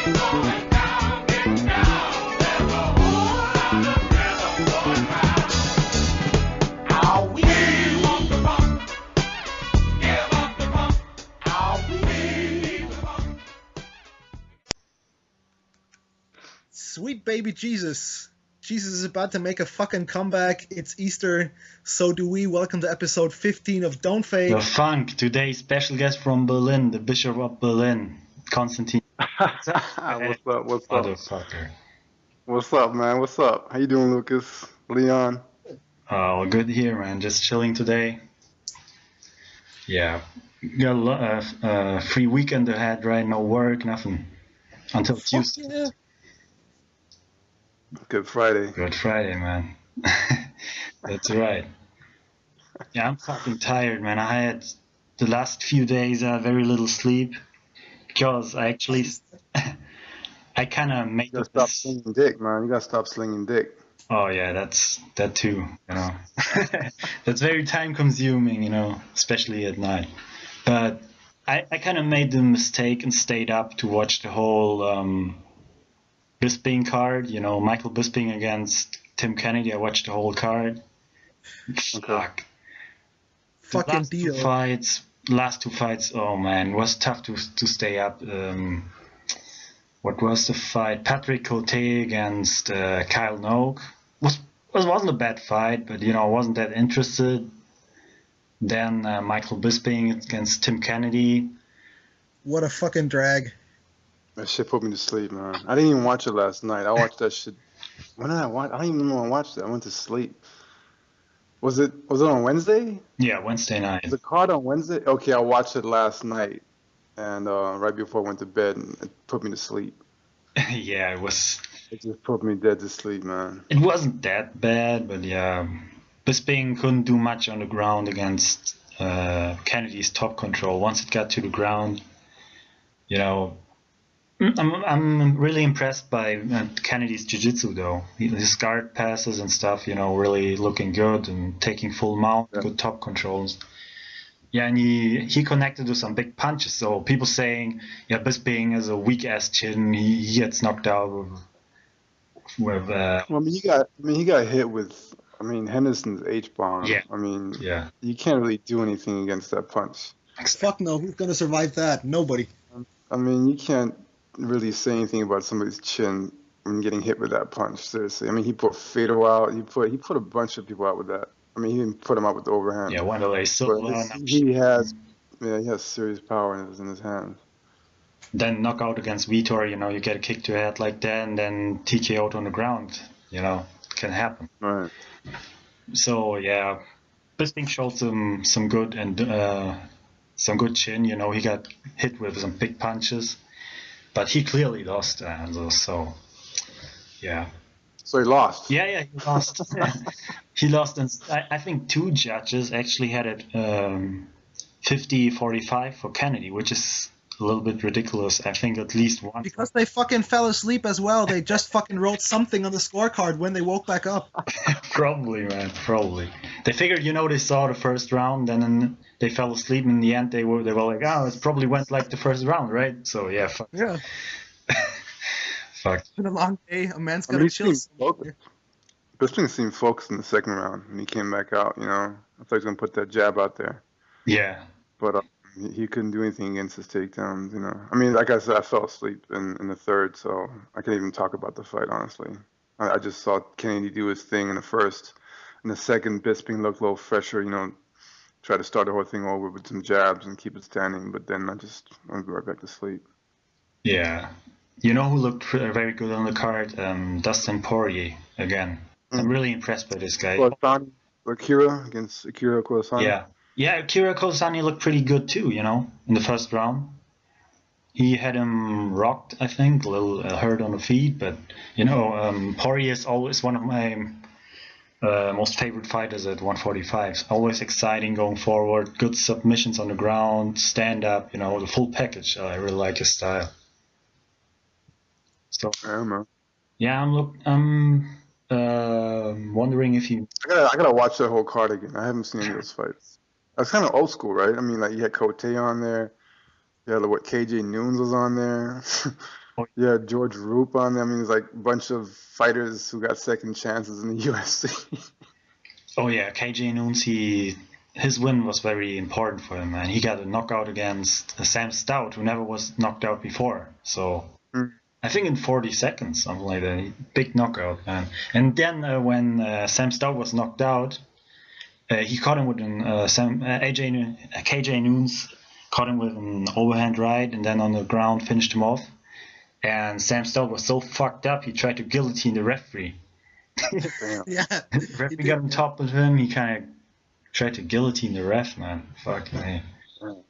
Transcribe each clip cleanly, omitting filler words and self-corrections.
Sweet baby Jesus. Jesus is about to make a fucking comeback. It's Easter, so do we. Welcome to episode 15 of Don't Fake. The Funk. Today's special guest from Berlin, the Bishop of Berlin, Konstantin. What's up? What's up? Motherfucker. What's up, man? What's up? How you doing, Lucas? Leon? Oh, good here, man. Just chilling today. Yeah. Got a free weekend ahead, right? No work, nothing. Until Tuesday. Yeah. Good Friday. Good Friday, man. That's right. Yeah, I'm fucking tired, man. I had the last few days very little sleep because I actually I kind of made You gotta stop slinging dick, man. You gotta stop slinging dick. Oh yeah, that too. You know, that's very time consuming. You know, especially at night. But I kind of made the mistake and stayed up to watch the whole Bisping card. You know, Michael Bisping against Tim Kennedy. I watched the whole card. Fuck. Fucking deal. Last two fights. Oh man, it was tough to stay up. What was the fight? Patrick Cote against Kyle Nogue. Wasn't a bad fight, but you know, I wasn't that interested. Then Michael Bisping against Tim Kennedy. What a fucking drag. That shit put me to sleep, man. I didn't even watch it last night. I watched that shit. When did I watch? I don't even know when I watched it. I went to sleep. Was it on Wednesday? Yeah, Wednesday night. The card on Wednesday? Okay, I watched it last night, and right before I went to bed, and it put me to sleep. Yeah, it was. It just put me dead to sleep, man. It wasn't that bad, but yeah, Bisping couldn't do much on the ground against Kennedy's top control. Once it got to the ground, you know, I'm really impressed by Kennedy's jiu-jitsu though. His guard passes and stuff, you know, really looking good and taking full mount, good top controls. Yeah, and he connected to some big punches. So people saying, yeah, Bisping has a weak ass chin. He gets knocked out with. Well, I mean, he got hit with. I mean, Henderson's H-bomb. Yeah. I mean, yeah, you can't really do anything against that punch. Fuck no. Who's gonna survive that? Nobody. I mean, you can't really say anything about somebody's chin when getting hit with that punch. Seriously. I mean, he put Fedor out. He put a bunch of people out with that. I mean, he didn't put him out with the overhand. Yeah, Wanderlei Silva. He has serious power in his hands. Then knockout against Vitor, you know, you get a kick to the head like that, and then TKO'd on the ground. You know, it can happen. Right. So yeah, Bisping showed some good and some good chin. You know, he got hit with some big punches, but he clearly lost. So yeah. So he lost. Yeah, he lost. He lost, and I think two judges actually had it 50-45 for Kennedy, which is a little bit ridiculous. I think at least one. Because they fucking fell asleep as well. They just fucking wrote something on the scorecard when they woke back up. Probably, man. Probably. They figured, you know, they saw the first round, and then they fell asleep. In the end, they were like, oh, it probably went like the first round, right? So yeah. Fuck. Yeah. Fuck. It's been a long day. A man's gotta chill. Bisping seemed focused in the second round, and he came back out. You know, I thought he was gonna put that jab out there. Yeah. But he couldn't do anything against his takedowns. You know, I mean, like I said, I fell asleep in the third, so I can't even talk about the fight honestly. I just saw Kennedy do his thing in the first. In the second, Bisping looked a little fresher. You know, tried to start the whole thing over with some jabs and keep it standing. But then I went right back to sleep. Yeah. You know who looked very good on the card? Dustin Poirier again. I'm really impressed by this guy. Akira against Akira Kurosani. Yeah, Akira Kurosani looked pretty good too, you know, in the first round. He had him rocked, I think, a little hurt on the feet, but, you know, Poirier is always one of my most favorite fighters at 145. Always exciting going forward, good submissions on the ground, stand up, you know, the full package. I really like his style. So, yeah, I'm wondering if you. I gotta watch that whole card again. I haven't seen any of those fights. That's kind of old school, right? I mean, like you had Cote on there. You had KJ Noons was on there. Yeah, George Roop on there. I mean, there's like a bunch of fighters who got second chances in the UFC. Oh yeah, KJ Noons, his win was very important for him, man. He got a knockout against Sam Stout, who never was knocked out before. So I think in 40 seconds, something like that. Big knockout, man. And then when Sam Stout was knocked out, he caught him with an KJ Noons caught him with an overhand right, and then on the ground finished him off. And Sam Stout was so fucked up, he tried to guillotine the referee. Yeah. The referee got on top of him. He kind of tried to guillotine the ref, man. Fuck me.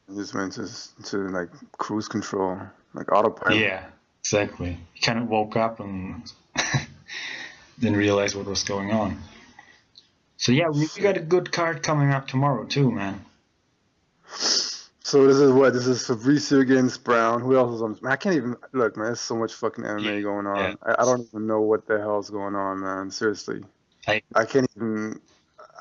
He just went to like cruise control, like autopilot. Yeah, exactly. He kind of woke up and didn't realize what was going on. So yeah, we got a good card coming up tomorrow too, man. So this is what? This is Fabricio against Brown. Who else is on? Man, I can't even look, man. There's so much fucking MMA going on. Yeah. I don't even know what the hell's going on, man. Seriously, I can't even.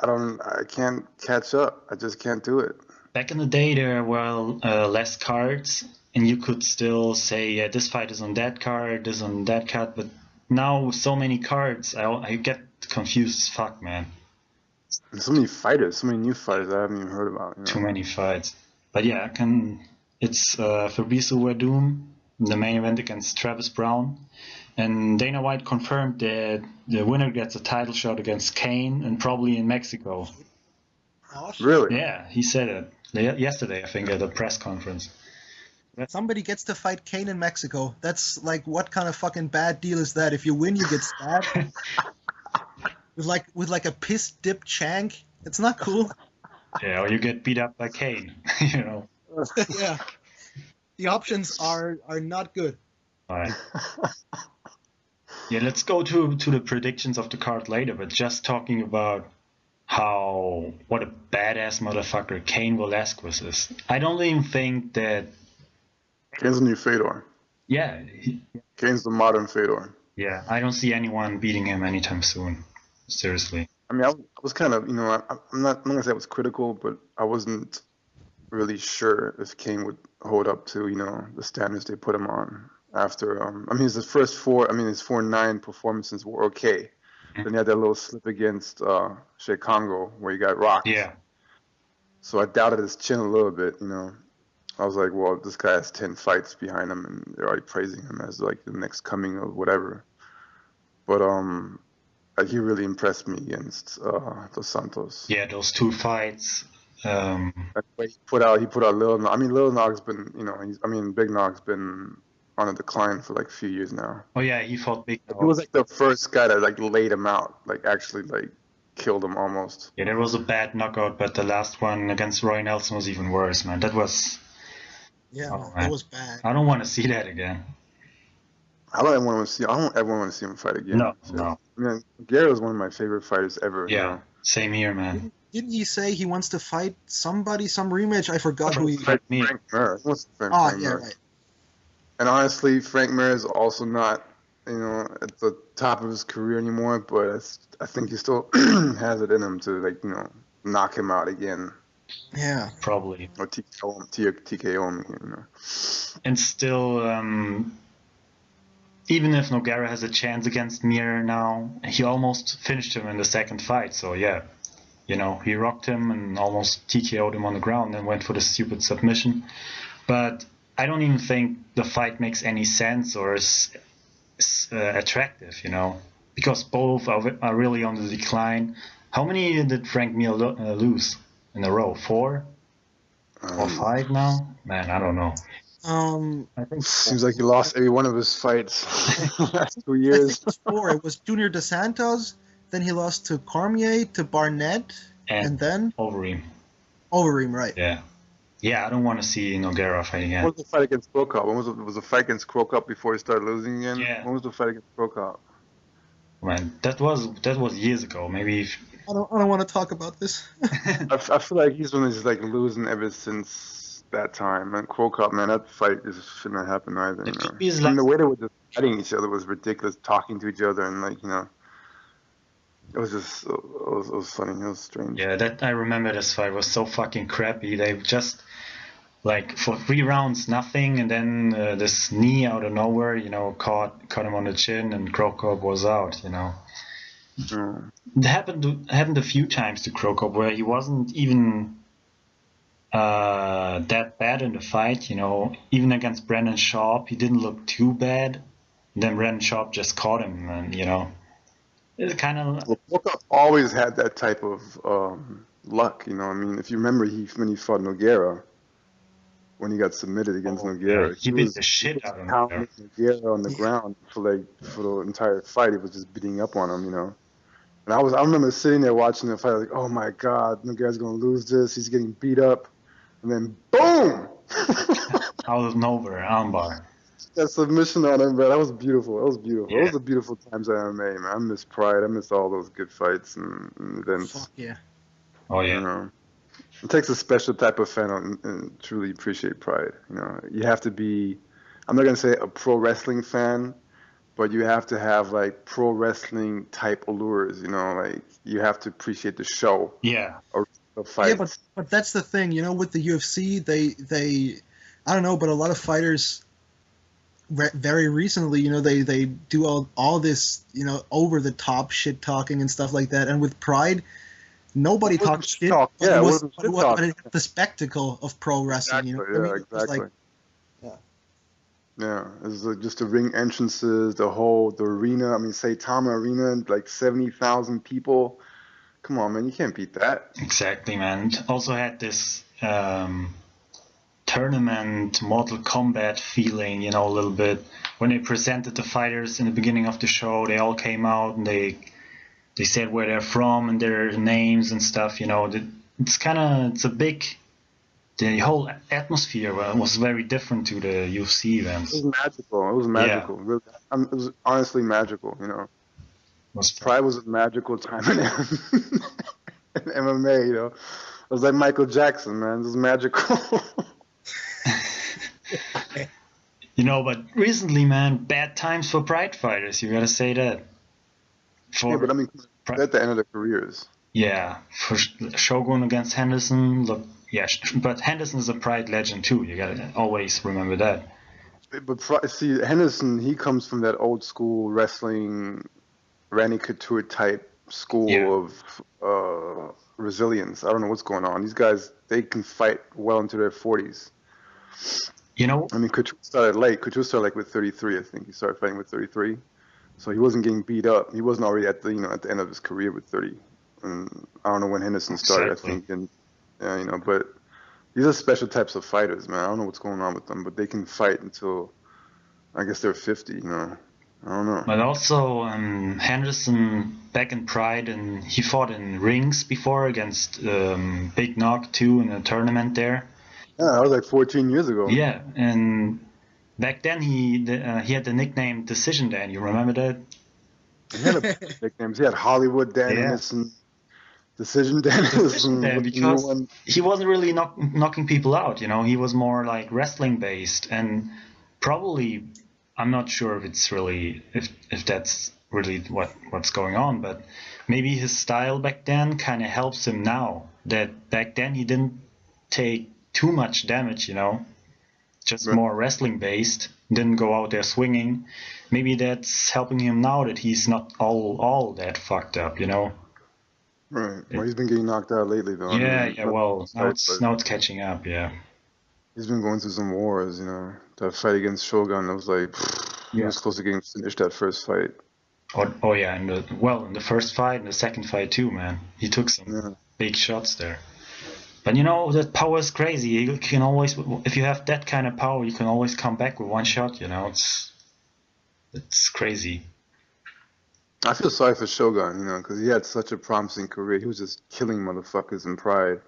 I can't catch up. I just can't do it. Back in the day, there were less cards, and you could still say, yeah, this fight is on that card, this on that card. But now, with so many cards, I get confused as fuck, man. There's so many fighters, so many new fighters I haven't even heard about. You know? Too many fights. But yeah, it's Fabricio Werdum in the main event against Travis Brown. And Dana White confirmed that the winner gets a title shot against Kane, and probably in Mexico. Really? Yeah, he said it yesterday, I think, at a press conference. Somebody gets to fight Kane in Mexico. That's like, what kind of fucking bad deal is that? If you win, you get stabbed with like a piss dipped shank. It's not cool. Yeah, or you get beat up by Kane. You know. Yeah, the options are not good. All right. Yeah, let's go to the predictions of the card later. But just talking about what a badass motherfucker Cain Velasquez is. I don't even think that. Cain's the new Fedor. Yeah. Cain's the modern Fedor. Yeah, I don't see anyone beating him anytime soon. Seriously. I mean, I was kind of, I'm not gonna say I was critical, but I wasn't really sure if Cain would hold up to, the standards they put him on after. I mean, his 4-9 performances were okay. Mm-hmm. Then he had that little slip against Shea Congo where he got rocked. Yeah. So I doubted his chin a little bit, I was like, well, this guy has 10 fights behind him, and they're already praising him as like the next coming of whatever. But he really impressed me against Dos Santos. Yeah, those two fights. He put out Lil Nog. I mean, Lil Nog's been, Big Nog's been on a decline for like a few years now. Oh yeah, he fought Big Nog. He was like the first guy that like laid him out, like actually like killed him almost. Yeah, there was a bad knockout, but the last one against Roy Nelson was even worse, man. That was. Yeah, that was bad. I don't want to see that again. I don't ever want to see him fight again. No. I mean, Guerrero is one of my favorite fighters ever. Yeah, same here, man. Didn't he say he wants to fight somebody, some rematch? I forgot who he. Frank Mir. He wants to fight Frank Mir. Right. And honestly, Frank Mir is also not, at the top of his career anymore. But I think he still has it in him to knock him out again. Yeah, probably. Or TKO him, And still, even if Nogueira has a chance against Mir now, he almost finished him in the second fight. So yeah, he rocked him and almost TKO'd him on the ground and went for the stupid submission. But I don't even think the fight makes any sense or is attractive, because both are really on the decline. How many did Frank Mir lose in a row? 4 or 5 now? Man, I don't know. I think seems like he lost every one of his fights last 2 years. I think it was 4. It was Junior Dos Santos, then he lost to Cormier, to Barnett, and then Overeem. Overeem, right? Yeah. Yeah, I don't want to see Nogueira fight again. When was the fight against Cro Cop? When was the fight against Cro Cop before he started losing again? Yeah. When was the fight against Cro Cop? Man, that was years ago. Maybe. I don't want to talk about this. I feel like he's been just like losing ever since that time. And Cro Cop, man, that fight just shouldn't have happened either. And the way they were just fighting each other was ridiculous, talking to each other, and it was just it was funny. It was strange. Yeah, I remember this fight was so fucking crappy. They just like for 3 rounds, nothing, and then this knee out of nowhere, caught him on the chin, and Cro Cop was out. It happened a few times to Cro Cop where he wasn't even that bad in the fight. Even against Brandon Sharp, he didn't look too bad. Then Brandon Sharp just caught him, and it's kind of. Well, Volkov always had that type of luck. I mean, if you remember, when he fought Nogueira, when he got submitted against Nogueira, yeah, he beat the shit out of Nogueira on the ground for the entire fight. He was just beating up on him, And I remember sitting there watching the fight, like, oh my God, Nogueira's gonna lose this. He's getting beat up, and then boom, out of nowhere, armbar. That submission on him, man, that was beautiful. That was beautiful. Yeah. Those are beautiful times at MMA, man. I miss Pride. I miss all those good fights and events. Fuck yeah. Oh yeah. It takes a special type of fan and truly appreciate Pride. You have to be, I'm not gonna say a pro wrestling fan, but you have to have like pro wrestling type allures. Like you have to appreciate the show. Yeah. Or the fight. Yeah, but that's the thing. With the UFC, they I don't know, but a lot of fighters. Very recently, they do all this, over the top shit talking and stuff like that. And with Pride, nobody talks shit. But the spectacle of pro wrestling. Exactly. Yeah, it's just the ring entrances, the arena. I mean, Saitama Arena, like 70,000 people. Come on, man, you can't beat that. Exactly, man. It also had this. Tournament Mortal Kombat feeling, a little bit. When they presented the fighters in the beginning of the show, they all came out and they said where they're from and their names and stuff. The whole atmosphere was very different to the UFC events. It was magical. Yeah. It was honestly magical. Pride was a magical time in MMA. It was like Michael Jackson, man. It was magical. But recently, man, bad times for Pride fighters. You gotta say that. But I mean, at the end of their careers. Yeah, for Shogun against Henderson. Look, yeah, but Henderson is a Pride legend too. You gotta always remember that. But see, Henderson, he comes from that old school wrestling, Randy Couture type school of resilience. I don't know what's going on. These guys, they can fight well into their 40s. I mean, Couture started late. Couture started with 33, I think. He started fighting with 33, so he wasn't getting beat up. He wasn't already at the at the end of his career with 30. And I don't know when Henderson started. Exactly. I think, and but these are special types of fighters, man. I don't know what's going on with them, but they can fight until I guess they're 50. I don't know. But also Henderson back in Pride, and he fought in rings before against Big Nog too in a tournament there. Yeah, that was like 14 years ago. Yeah, and back then he had the nickname Decision Dan. You remember that? He had nicknames. He had Hollywood Dan Anderson, Decision Dan. Because he wasn't really knocking people out. He was more like wrestling based, and probably I'm not sure if it's really if that's really what's going on, but maybe his style back then kind of helps him now. That back then he didn't take too much damage, just more wrestling based, didn't go out there swinging. Maybe that's helping him now that he's not all that fucked up, Right. Well, he's been getting knocked out lately, though. Well, now it's catching up, yeah. He's been going through some wars, That fight against Shogun, I was like, he was close to getting finished that first fight. Oh yeah, in the first fight and the second fight too, man. He took some big shots there. But that power is crazy. You can always, if you have that kind of power, you can always come back with one shot. It's crazy. I feel sorry for Shogun, because he had such a promising career. He was just killing motherfuckers in Pride,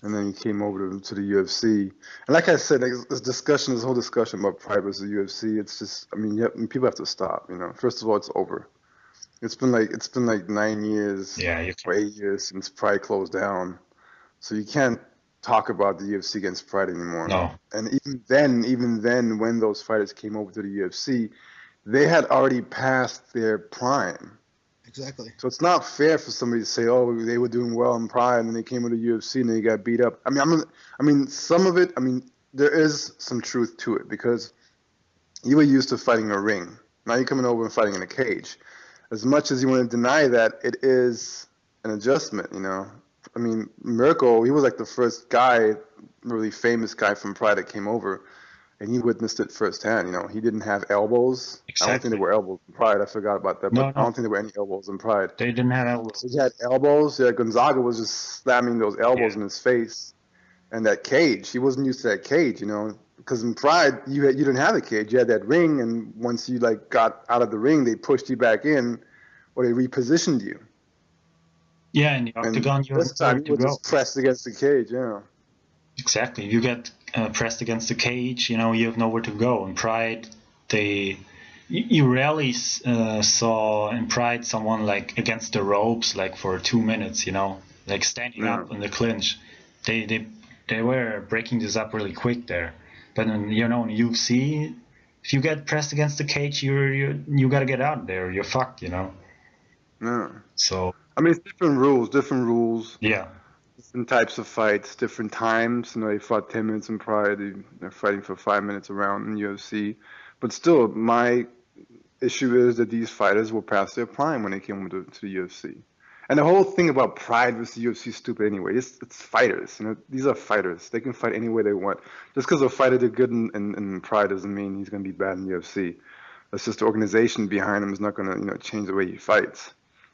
and then he came over to the UFC. And like I said, this whole discussion about Pride versus the UFC, it's just, people have to stop. First of all, it's over. It's been like 9 years, or 8 years since Pride closed down. So you can't talk about the UFC against Pride anymore. No. And even then, when those fighters came over to the UFC, they had already passed their prime. Exactly. So it's not fair for somebody to say, "Oh, they were doing well in Pride, and they came to the UFC and they got beat up." Some of it. there is some truth to it because you were used to fighting in a ring. Now you're coming over and fighting in a cage. As much as you want to deny that, it is an adjustment, you know. I mean, Mirko, he was like the first guy, really famous guy from Pride that came over, and he witnessed it firsthand. You know, he didn't have elbows. I don't think Exactly. there were elbows in Pride. I forgot about that, but No, I don't no, think there were any elbows in Pride. they didn't have elbows. He had elbows. Yeah, Gonzaga was just slamming those elbows Yeah. in his face, and that cage. He wasn't used to that cage, you know, because in Pride you didn't have a cage. You had that ring, and once you like got out of the ring, they pushed you back in, or they repositioned you. Yeah, in the And octagon, you this have time nowhere you to were go. just pressed against the cage. Yeah. Exactly. You get pressed against the cage, you know, you have nowhere to go. In Pride, you rarely saw in Pride someone like against the ropes like for 2 minutes, you know, like standing Yeah. up in the clinch. They were breaking this up really quick there. But in, you know, in UFC, if you get pressed against the cage, you gotta get out there. You're fucked, you know. Yeah. So I mean, it's different rules, yeah, different types of fights, different times. You know, they fought 10 minutes in Pride. They're fighting for 5 minutes around in UFC. But still, my issue is that these fighters were past their prime when they came to the UFC. And the whole thing about Pride versus UFC is stupid anyway. It's fighters. You know, these are fighters. They can fight any way they want. Just because a fighter did good in Pride doesn't mean he's going to be bad in UFC. That's just the organization behind him is not going to, you know, change the way he fights.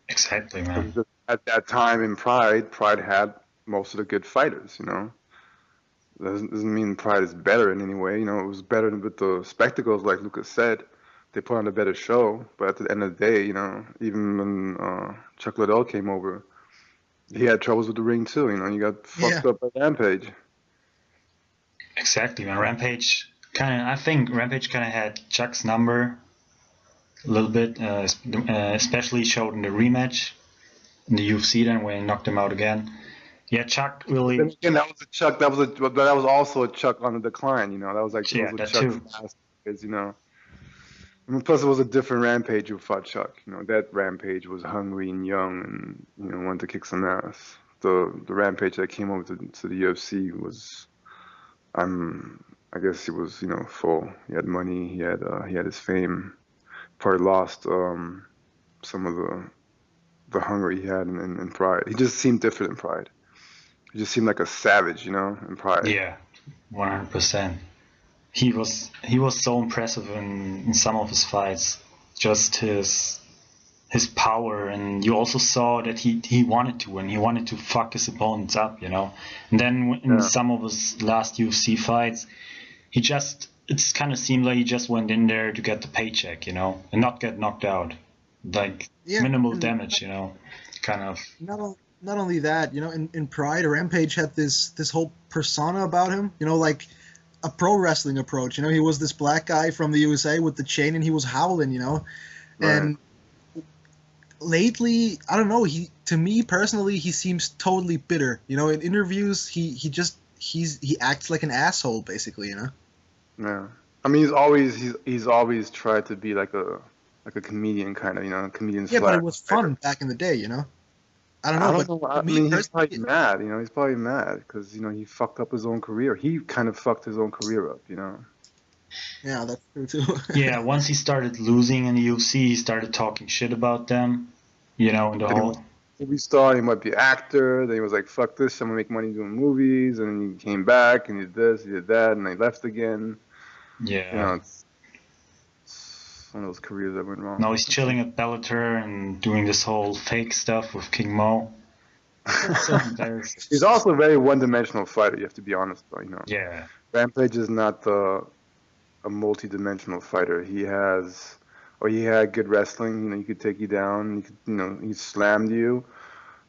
exactly, man. At that time in Pride had most of the good fighters, you know. Doesn't mean Pride is better in any way. You know, it was better with the spectacles, like Lucas said. They put on a better show. But at the end of the day, you know, even when Chuck Liddell came over, he had troubles with the ring too. You know, he got fucked up by Rampage. Exactly, man. I think Rampage kind of had Chuck's number a little bit, especially showed in the rematch in the UFC then when he knocked him out again. Yeah, Chuck really. Then again, that was a Chuck. That was also a Chuck on the decline. You know, that was like Yeah, those were that Chuck's too. last days, you know. I mean, plus, it was a different Rampage who fought Chuck. You know, that Rampage was hungry and young, and you know wanted to kick some ass. The Rampage that came over to the UFC was, I guess he was, you know, full. He had money. He had his fame. Probably lost some of the hunger he had in Pride. He just seemed different in Pride. He just seemed like a savage, you know, in Pride. Yeah, 100%. He was so impressive in some of his fights. Just his power, and you also saw that he wanted to, and he wanted to fuck his opponents up, you know. And then in some of his last UFC fights, it's kind of seemed like he just went in there to get the paycheck, you know, and not get knocked out, like minimal damage, you know, kind of. Not only that, you know, in Pride, Rampage had this whole persona about him, you know, like a pro wrestling approach. You know, he was this black guy from the USA with the chain, and he was howling, you know. Right. And lately, I don't know, to me personally, he seems totally bitter. You know, in interviews, he acts like an asshole, basically, you know. Yeah. I mean, he's always tried to be like a comedian kind of, you know, comedian's Yeah, but flag. it was fun back in the day, you know. I don't know. I mean, he's probably mad, you know. He's probably mad because, you know, he fucked up his own career. He kind of fucked his own career up, you know. Yeah, that's true too. Yeah, once he started losing in the UFC, he started talking shit about them, you know, in the whole. Movie star, he might be an actor. Then he was like, "Fuck this! I'm gonna make money doing movies." And then he came back and he did this, he did that, and he left again. Yeah. You know, it's one of those careers that went wrong. Now he's chilling at Bellator and doing this whole fake stuff with King Mo. So embarrassing. He's also a very one-dimensional fighter. You have to be honest, though. You know. Yeah. Rampage is not a multi-dimensional fighter. He had good wrestling. You know, he could take you down. He slammed you.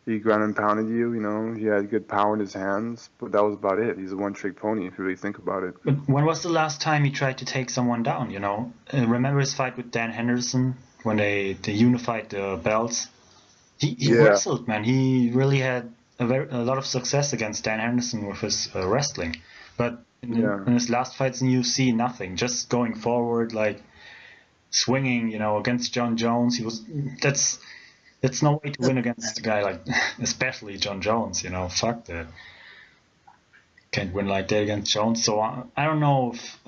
He ground and pounded you. You know, he had good power in his hands, but that was about it. He's a one-trick pony if you really think about it. But when was the last time he tried to take someone down? You know, remember his fight with Dan Henderson when they unified the belts? He wrestled, man. He really had a lot of success against Dan Henderson with his wrestling, but in his last fights in UFC, nothing. Just going forward, like swinging, you know, against John Jones. That's no way to win against a guy like, especially John Jones. You know, fuck that. can't win like that against Jones. So I don't know if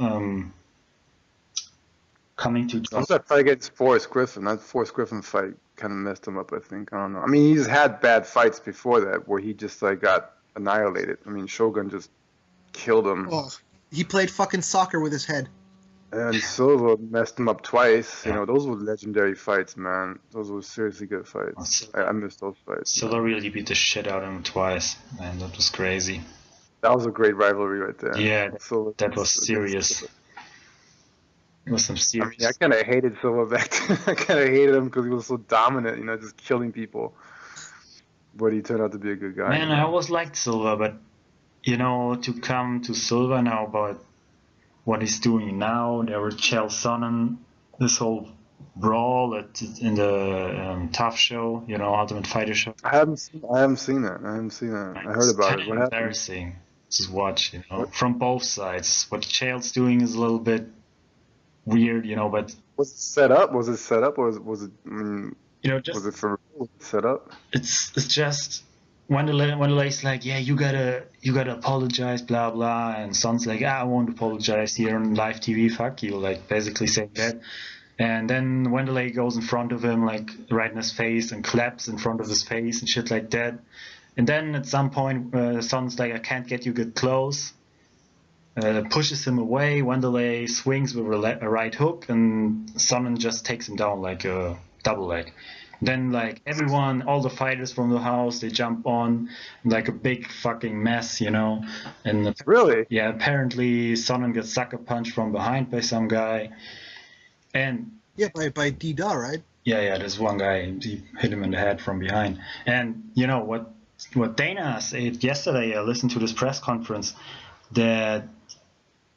coming to What Jones. was that fight against Forrest Griffin? That Forrest Griffin fight kind of messed him up, I think. I don't know. I mean, he's had bad fights before that where he just like got annihilated. I mean, Shogun just killed him. Oh, he played fucking soccer with his head. And Silva messed him up twice. Yeah. You know, those were legendary fights, man. Those were seriously good fights. I missed those fights. Silva really beat the shit out of him twice, man. That was crazy. That was a great rivalry right there. Yeah, Silva that was serious. It was some I serious. mean, I kind of hated Silva back then. I kind of hated him because he was so dominant, you know, just killing people. But he turned out to be a good guy. Man, I always liked Silva, but you know, to come to Silva now about what he's doing now, there was Chael Sonnen, this whole brawl in the Tough show, you know, Ultimate Fighter show. I haven't seen that. I heard about it. What happened? Embarrassing to watch, you know, from both sides. What Chael's doing is a little bit weird, you know, but Was it set up? Was it set up, or was it? I mean, you know, just was it for real set up? it's just Wanderlay's like, yeah, you gotta apologize, blah blah, and Son's like, I won't apologize here on live TV, fuck you, like basically saying that. And then Wanderlei goes in front of him, like right in his face, and claps in front of his face and shit like that. And then at some point, Son's like, I can't get you good close. Pushes him away. Wanderlei swings with a right hook, and Sonnen just takes him down like a double leg. Then like everyone, all the fighters from the house, they jump on like a big fucking mess, you know. And Really? yeah, apparently Sonnen gets sucker punched from behind by some guy. And Yeah, by D-Da, right? yeah, there's one guy, he hit him in the head from behind. And you know what Dana said yesterday, I listened to this press conference, that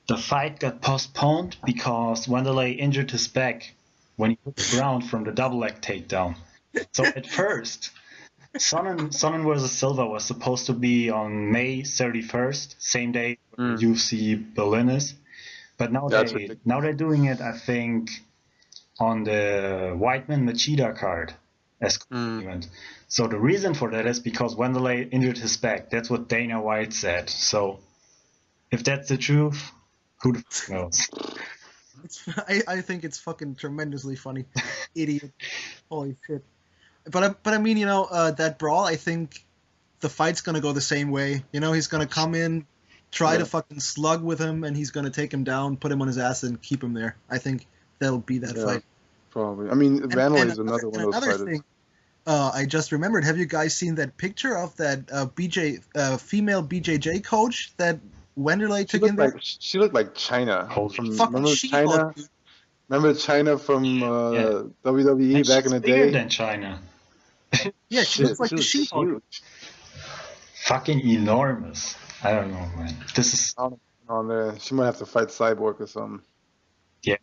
the fight got postponed because Wanderlei injured his back when he hit the ground from the double leg takedown. So at first, Sonnen vs. Silva was supposed to be on May 31st, same day UFC Berlin is. But now they're doing it, I think, on the Whiteman Machida card as event. So the reason for that is because Wanderlei injured his back. That's what Dana White said. So if that's the truth, who the fuck knows? I think it's fucking tremendously funny. Idiot. Holy shit. But I mean, you know, that brawl, I think the fight's gonna go the same way. You know, he's gonna come in, try to fucking slug with him, and he's gonna take him down, put him on his ass, and keep him there. I think that'll be that fight. Probably. I mean, Vanderlei is another one of those fighters. Thing, I just remembered. Have you guys seen that picture of that female BJJ coach that Wanderlei took in there? She looked like China. Fucking China? Remember China from WWE and back in the day? Bigger than China. Yeah, she looks like the She-Hulk. Fucking enormous. I don't know, man. This is on there. She might have to fight Cyborg or something. Yeah.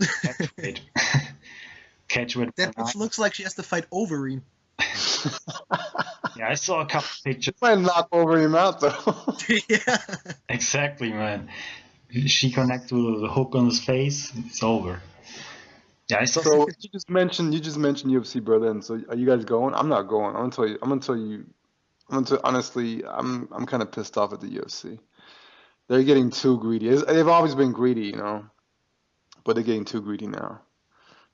Catch with that bitch looks like she has to fight Overeem. Yeah, I saw a couple pictures. Might knock Overeem out though. Yeah. Exactly, man. She connects with the hook on his face. It's over. Yeah, I saw. So you just mentioned UFC Berlin. So are you guys going? I'm not going. I'm gonna tell you. Honestly, I'm kind of pissed off at the UFC. They're getting too greedy. They've always been greedy, you know, but they're getting too greedy now.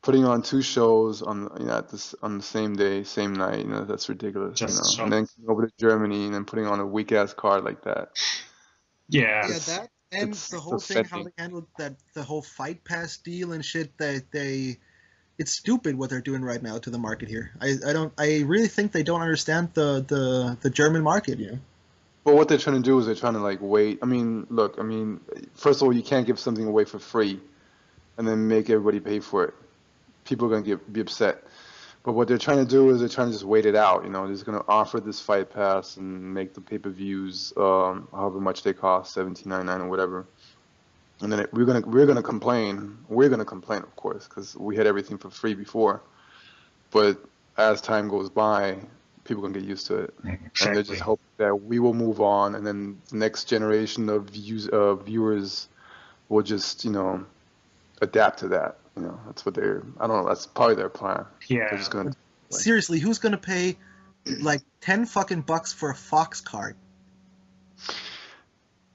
Putting on 2 shows on the same day, same night, you know, that's ridiculous. Just and then coming over to Germany and then putting on a weak ass card like that. Yeah. Yeah, that and the whole thing, how they handled the whole Fight Pass deal and shit. It's stupid what they're doing right now to the market here. I really think they don't understand the German market, you know. But what they're trying to do is they're trying to like wait. I mean, look, first of all, you can't give something away for free, and then make everybody pay for it. People are gonna be upset. But what they're trying to do is they're trying to just wait it out. You know, they're just gonna offer this Fight Pass and make the pay-per-views however much they cost, $17.99 or whatever. And then we're gonna complain. We're gonna complain, of course, because we had everything for free before. But as time goes by, people are gonna get used to it, Exactly. and they just hope that we will move on, and then the next generation of viewers will just, you know, adapt to that. You know, that's what I don't know. That's probably their plan. Yeah. They're just gonna. Seriously, who's gonna pay like $10 fucking for a Fox card?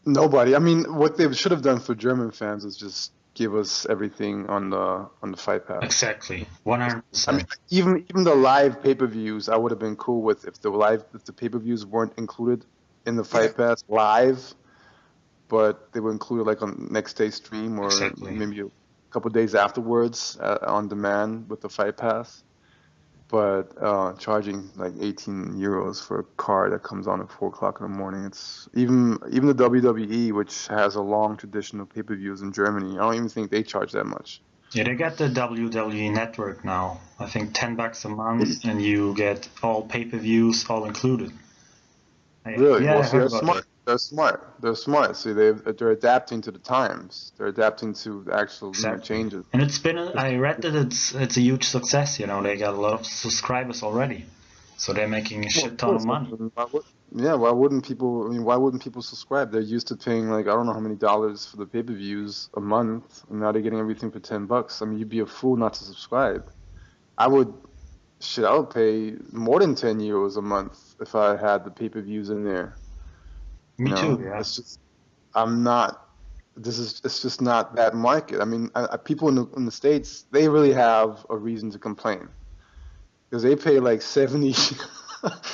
Nobody. I mean, what they should have done for German fans is just give us everything on the Fight Pass. Exactly, I mean, 100%. even the live pay-per-views, I would have been cool with if the pay-per-views weren't included in the Fight Pass live, but they were included like on next day stream or Exactly. maybe a couple days afterwards on demand with the Fight Pass. But charging like 18 euros for a card that comes on at 4 o'clock in the morning, it's even the WWE, which has a long tradition of pay-per-views in Germany, I don't even think they charge that much. Yeah, they got the WWE network now. I think $10 a month, and you get all pay-per-views, all included. Really? Yeah, Well, I see, heard they're about smart. They're smart. They're smart. See, they're adapting to the times. They're adapting to the actual Exactly. changes. And it's been, I read that it's a huge success. You know, they got a lot of subscribers already, so they're making a shit ton of money. Why wouldn't people? I mean, why wouldn't people subscribe? They're used to paying like I don't know how many dollars for the pay-per-views a month, and now they're getting everything for $10. I mean, you'd be a fool not to subscribe. I would pay more than 10 euros a month if I had the pay-per-views in there. Me too. Yeah. It's just I'm not. It's just not that market. I mean, people in the States, they really have a reason to complain because they pay like $70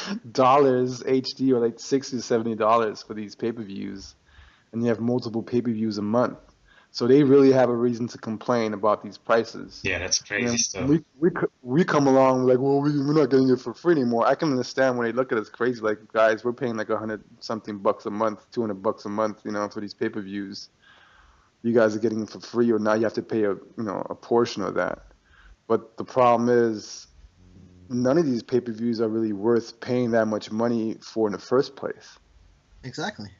HD or like $60 to $70 for these pay-per-views, and you have multiple pay-per-views a month. So they really have a reason to complain about these prices. Yeah, that's crazy stuff. We come along like, well, we're not getting it for free anymore. I can understand when they look at us crazy, like, guys, we're paying like $100-something a month, $200 a month, for these pay-per-views. You guys are getting them for free, or now you have to pay a portion of that. But the problem is, none of these pay-per-views are really worth paying that much money for in the first place. Exactly.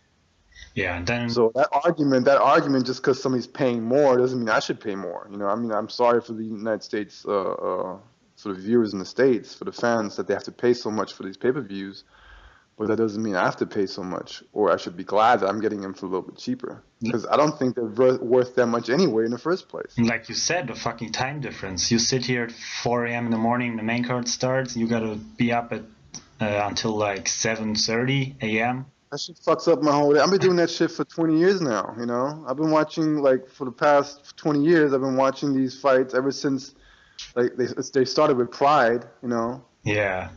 Yeah, and then so that argument, just because somebody's paying more doesn't mean I should pay more. I mean, I'm sorry for the United States, for the viewers in the States, for the fans that they have to pay so much for these pay-per-views, but that doesn't mean I have to pay so much, or I should be glad that I'm getting them for a little bit cheaper, because I don't think they're worth that much anyway in the first place. Like you said, the fucking time difference. You sit here at 4 a.m. in the morning, the main card starts, you gotta be up at until like 7:30 a.m. That shit fucks up my whole day. I've been doing that shit for 20 years now, I've been watching, like, for the past 20 years, I've been watching these fights ever since, like, they started with Pride, Yeah.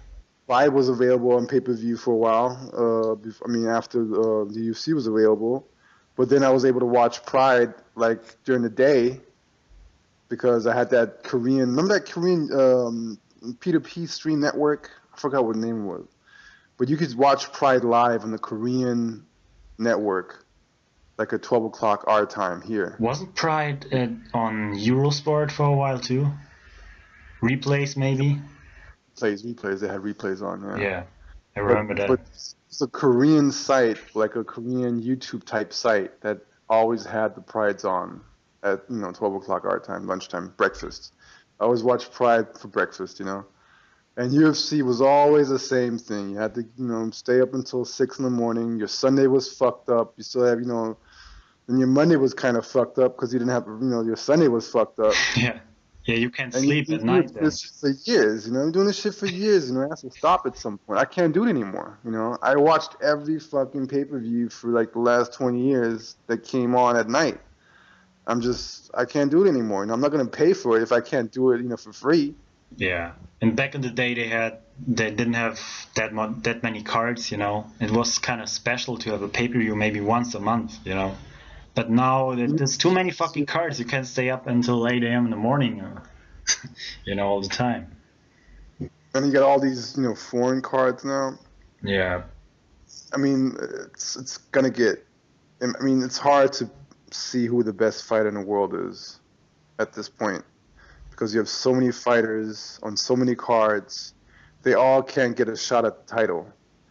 Pride was available on pay-per-view for a while, after the UFC was available. But then I was able to watch Pride, like, during the day because I had that Korean, remember that Korean P2P stream network? I forgot what the name was. But you could watch Pride live on the Korean network, like at 12 o'clock our time here. Wasn't Pride on Eurosport for a while too? Replays maybe? Replays. They had replays on, yeah. Yeah, I remember that. But it's a Korean site, like a Korean YouTube type site that always had the Prides on at 12 o'clock our time, lunchtime, breakfast. I always watch Pride for breakfast, And UFC was always the same thing. You had to, stay up until 6 in the morning. Your Sunday was fucked up. You still have, and your Monday was kind of fucked up because you didn't have, your Sunday was fucked up. Yeah. Yeah, you can't sleep at night then. This for years, I'm doing this shit for years, I have to stop at some point. I can't do it anymore, I watched every fucking pay-per-view for like the last 20 years that came on at night. I can't do it anymore, and I'm not going to pay for it if I can't do it, for free. Yeah, and back in the day they didn't have that many cards, It was kind of special to have a pay-per-view maybe once a month, But now there's too many fucking cards. You can't stay up until 8 a.m. in the morning, all the time. And you got all these, foreign cards now. Yeah. I mean, it's gonna get. I mean, it's hard to see who the best fighter in the world is at this point, because you have so many fighters on so many cards. They all can't get a shot at the title.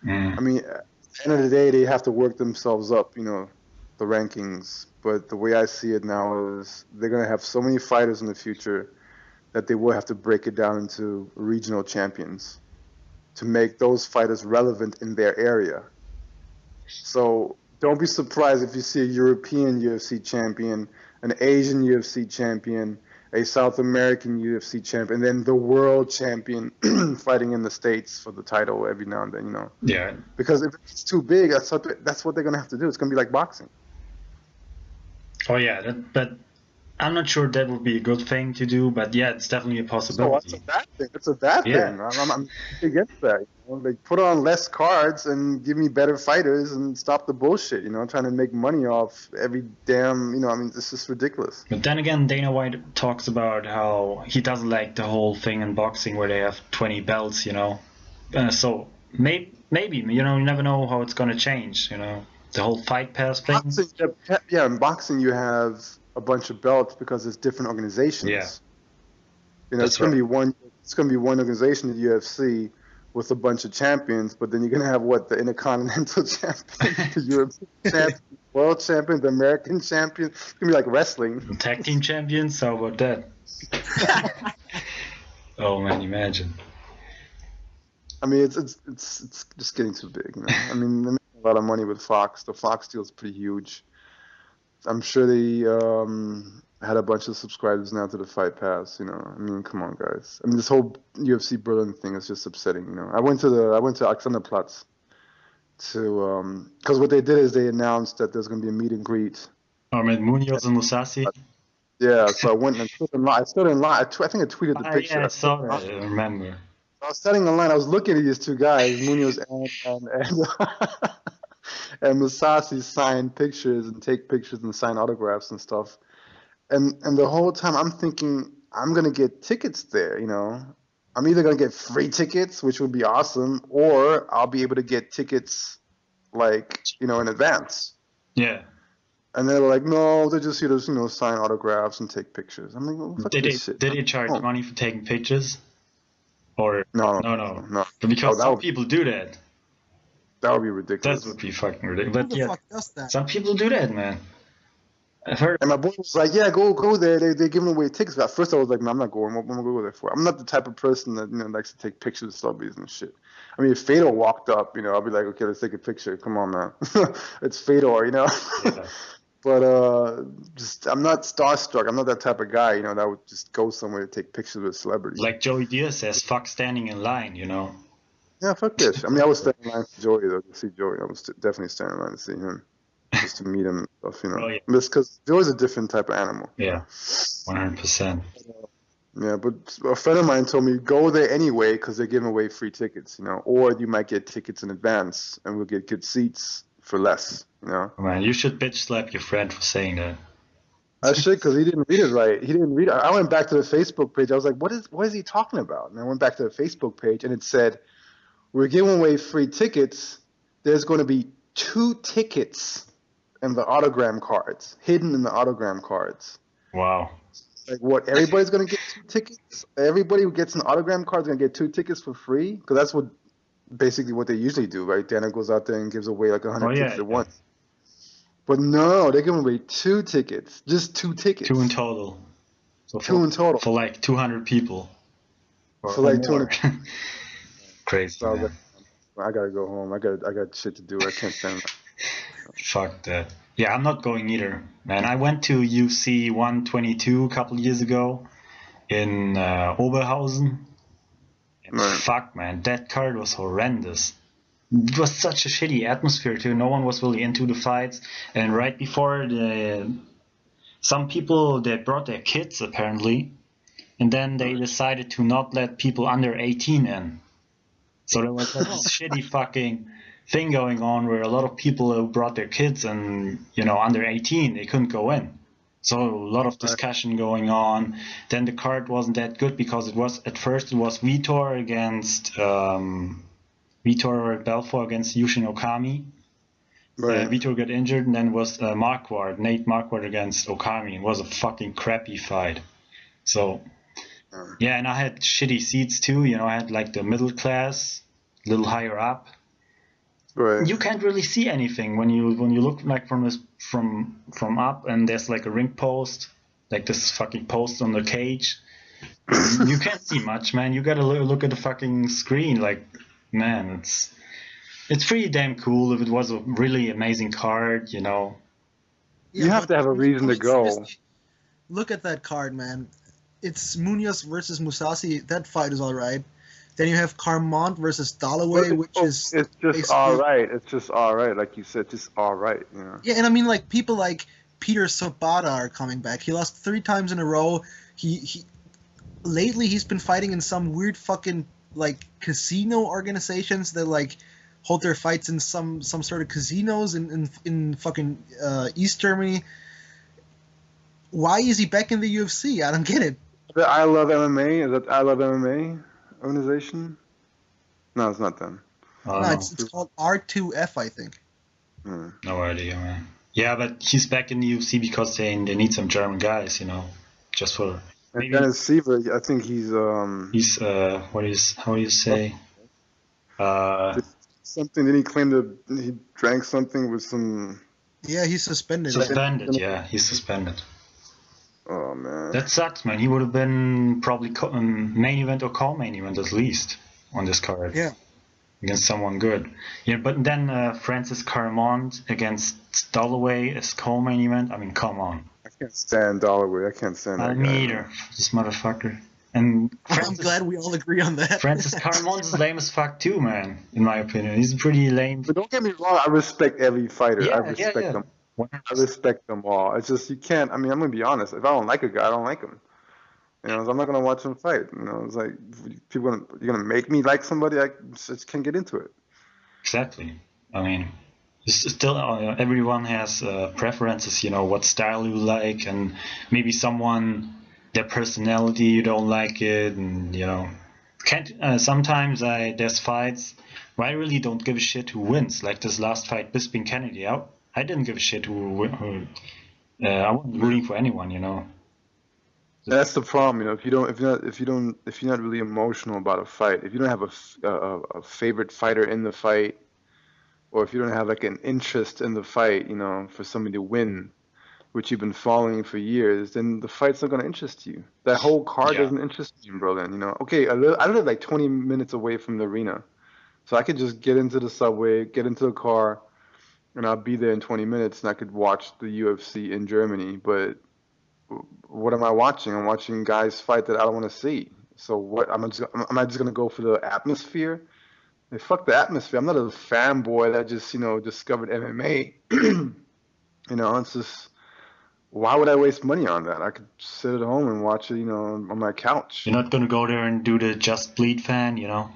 I mean, at the end of the day, they have to work themselves up, the rankings. But the way I see it now is they're going to have so many fighters in the future that they will have to break it down into regional champions to make those fighters relevant in their area. So don't be surprised if you see a European UFC champion, an Asian UFC champion, a South American UFC champion, and then the world champion fighting in the States for the title every now and then, you know. Yeah. Because if it's too big, that's what they're gonna have to do. It's gonna be like boxing. Oh yeah, but I'm not sure that would be a good thing to do. But yeah, it's definitely a So possibility. it's a bad thing. It's a bad Yeah. thing. I'm against that. You know? Like put on less cards and give me better fighters and stop the bullshit. You know, trying to make money off every damn. You know, I mean, this is ridiculous. But then again, Dana White talks about how he doesn't like the whole thing in boxing where they have 20 belts, you know. So maybe, you know, you never know how it's going to change, you know. The whole Fight Pass thing. Boxing, yeah, in boxing you have a bunch of belts because it's different organizations. Yeah. You know, That's it's gonna right. be one. It's gonna be one organization at UFC with a bunch of champions, but then you're gonna have the Intercontinental Champion, the European Champion, World Champion, the American Champion. It's gonna be like wrestling. Tag team champions, how about that? Oh man, imagine. I mean, it's just getting too big. You know? I mean, they're making a lot of money with Fox. The Fox deal is pretty huge. I'm sure they had a bunch of subscribers now to the Fight Pass. You know, I mean, come on, guys. I mean, this whole UFC Berlin thing is just upsetting. You know, I went to Alexanderplatz to because what they did is they announced that there's going to be a meet and greet. Or with Munoz and Musashi. Yeah, so I went and stood in line. I stood in line. I think I tweeted the picture. Yeah, I saw that. I remember. I was standing in line. I was looking at these two guys, Munoz and Musashi, sign pictures and take pictures and sign autographs and stuff. And the whole time I'm thinking I'm gonna get tickets there. You know, I'm either gonna get free tickets, which would be awesome, or I'll be able to get tickets like in advance. Yeah. And they were like, no, they're just here to sign autographs and take pictures. I'm like, well, fuck Did this shit. they charge money for taking pictures? Or No. Because that some would- people do that. That would be ridiculous. That would be fucking ridiculous. Who But the yeah, fuck does that? some people do that, man. I've heard. And my boy was like, yeah, go there. They're giving away tickets. At first I was like, no, I'm not going. What am I going to go there for? I'm not the type of person that likes to take pictures of celebrities and shit. I mean, if Fedor walked up, I'll be like, okay, let's take a picture. Come on, man. It's Fedor, Yeah. But I'm not starstruck. I'm not that type of guy, that would just go somewhere to take pictures with celebrities. Like Joey Diaz says, fuck standing in line, Yeah, fuck this. I mean, I was standing in line for Joey, though, to see Joey. I was definitely standing in line to see him, just to meet him and stuff, Oh, yeah. Just because Joey's a different type of animal. Yeah, 100%. Yeah, but a friend of mine told me, go there anyway because they're giving away free tickets, or you might get tickets in advance and we'll get good seats for less, Man, you should bitch slap your friend for saying that. I should, because he didn't read it right. He didn't read it. I went back to the Facebook page. I was like, what is he talking about? And I went back to the Facebook page and it said, we're giving away free tickets. There's going to be 2 tickets in the autogram cards, hidden in the autogram cards. Wow. Like what? Everybody's going to get 2 tickets? Everybody who gets an autogram card is going to get 2 tickets for free? Because that's basically what they usually do, right? Dana goes out there and gives away like 100 tickets at once. But no, they're giving away 2 tickets. Just 2 tickets. 2 in total. So 2 in total. For like 200 people. For like 200. Crazy. So I was Man. like, I gotta go home. I got shit to do. I can't stand it. Fuck that. Yeah, I'm not going either, man. I went to UFC 122 a couple years ago in Oberhausen. And Right. fuck, man, that card was horrendous. It was such a shitty atmosphere too. No one was really into the fights. And right before some people, they brought their kids apparently, and then they decided to not let people under 18 in. So there was like this shitty fucking thing going on where a lot of people who brought their kids and under 18, they couldn't go in. So a lot of discussion going on. Then the card wasn't that good because at first it was Vitor against Vitor Belfort against Yushin Okami. Right. Vitor got injured, and then it was Nate Marquardt against Okami. It was a fucking crappy fight. So yeah, and I had shitty seats too. I had like the middle class, a little higher up. Right. You can't really see anything when you look like from up, and there's like a ring post, like this fucking post on the cage. You can't see much, man. You gotta look at the fucking screen. Like, man, it's pretty damn cool. If it was a really amazing card, You have to have a reason to go. Look at that card, man. it's Munoz versus Musashi. That fight is all right. Then you have Carmont versus Dalloway, which is it's just basically all right. It's just all right, like you said, just all right. You know. yeah. And I mean, like people like Peter Sabata are coming back. He lost 3 times in a row. He lately he's been fighting in some weird fucking like casino organizations that like hold their fights in some sort of casinos in fucking East Germany. Why is he back in the UFC? I don't get it. The I Love MMA, is that I Love MMA organization? No, it's not them. No, it's called R2F, I think. No idea, man. Yeah, but he's back in the UFC because they need some German guys, you know, just for. And Dennis Seaver, I think he's how do you say? Something. Did he claim that he drank something with some? Yeah, he's suspended. Suspended, yeah, he's suspended. Oh man, that sucks, man. He would have been probably main event or co-main event at least on this card. Yeah, against someone good. Yeah, but then Francis Carmont against Dalloway is co-main event. I mean, come on. I can't stand Dalloway. I can't stand that guy. Me either. This motherfucker. And I'm glad we all agree on that. Francis Carmont is lame as fuck too, man. In my opinion, he's pretty lame. But don't get me wrong. I respect every fighter. I respect them. I respect them all. It's just you can't. I mean, I'm gonna be honest. If I don't like a guy, I don't like him. You know, I'm not gonna watch him fight. You know, it's like you're gonna make me like somebody. I just can't get into it. Exactly. I mean, it's still everyone has preferences. You know, what style you like, and maybe their personality you don't like it, and you know, sometimes there's fights where I really don't give a shit who wins. Like this last fight, Bisping Kennedy. I didn't give a shit who I wasn't rooting for anyone, you know. That's the problem, you know. If you're not really emotional about a fight, if you don't have a favorite fighter in the fight, or if you don't have like an interest in the fight, you know, for somebody to win, which you've been following for years, then the fight's not gonna interest you. That whole card doesn't interest you, bro. Then you know, okay, I live like 20 minutes away from the arena, so I could just get into the subway, get into the car, and I'll be there in 20 minutes, and I could watch the UFC in Germany. But what am I watching? I'm watching guys fight that I don't want to see. So what? Am I just gonna go for the atmosphere? Hey, fuck the atmosphere. I'm not a fanboy that just discovered MMA. You know, it's just why would I waste money on that? I could sit at home and watch it, you know, on my couch. You're not gonna go there and do the Just Bleed fan, you know,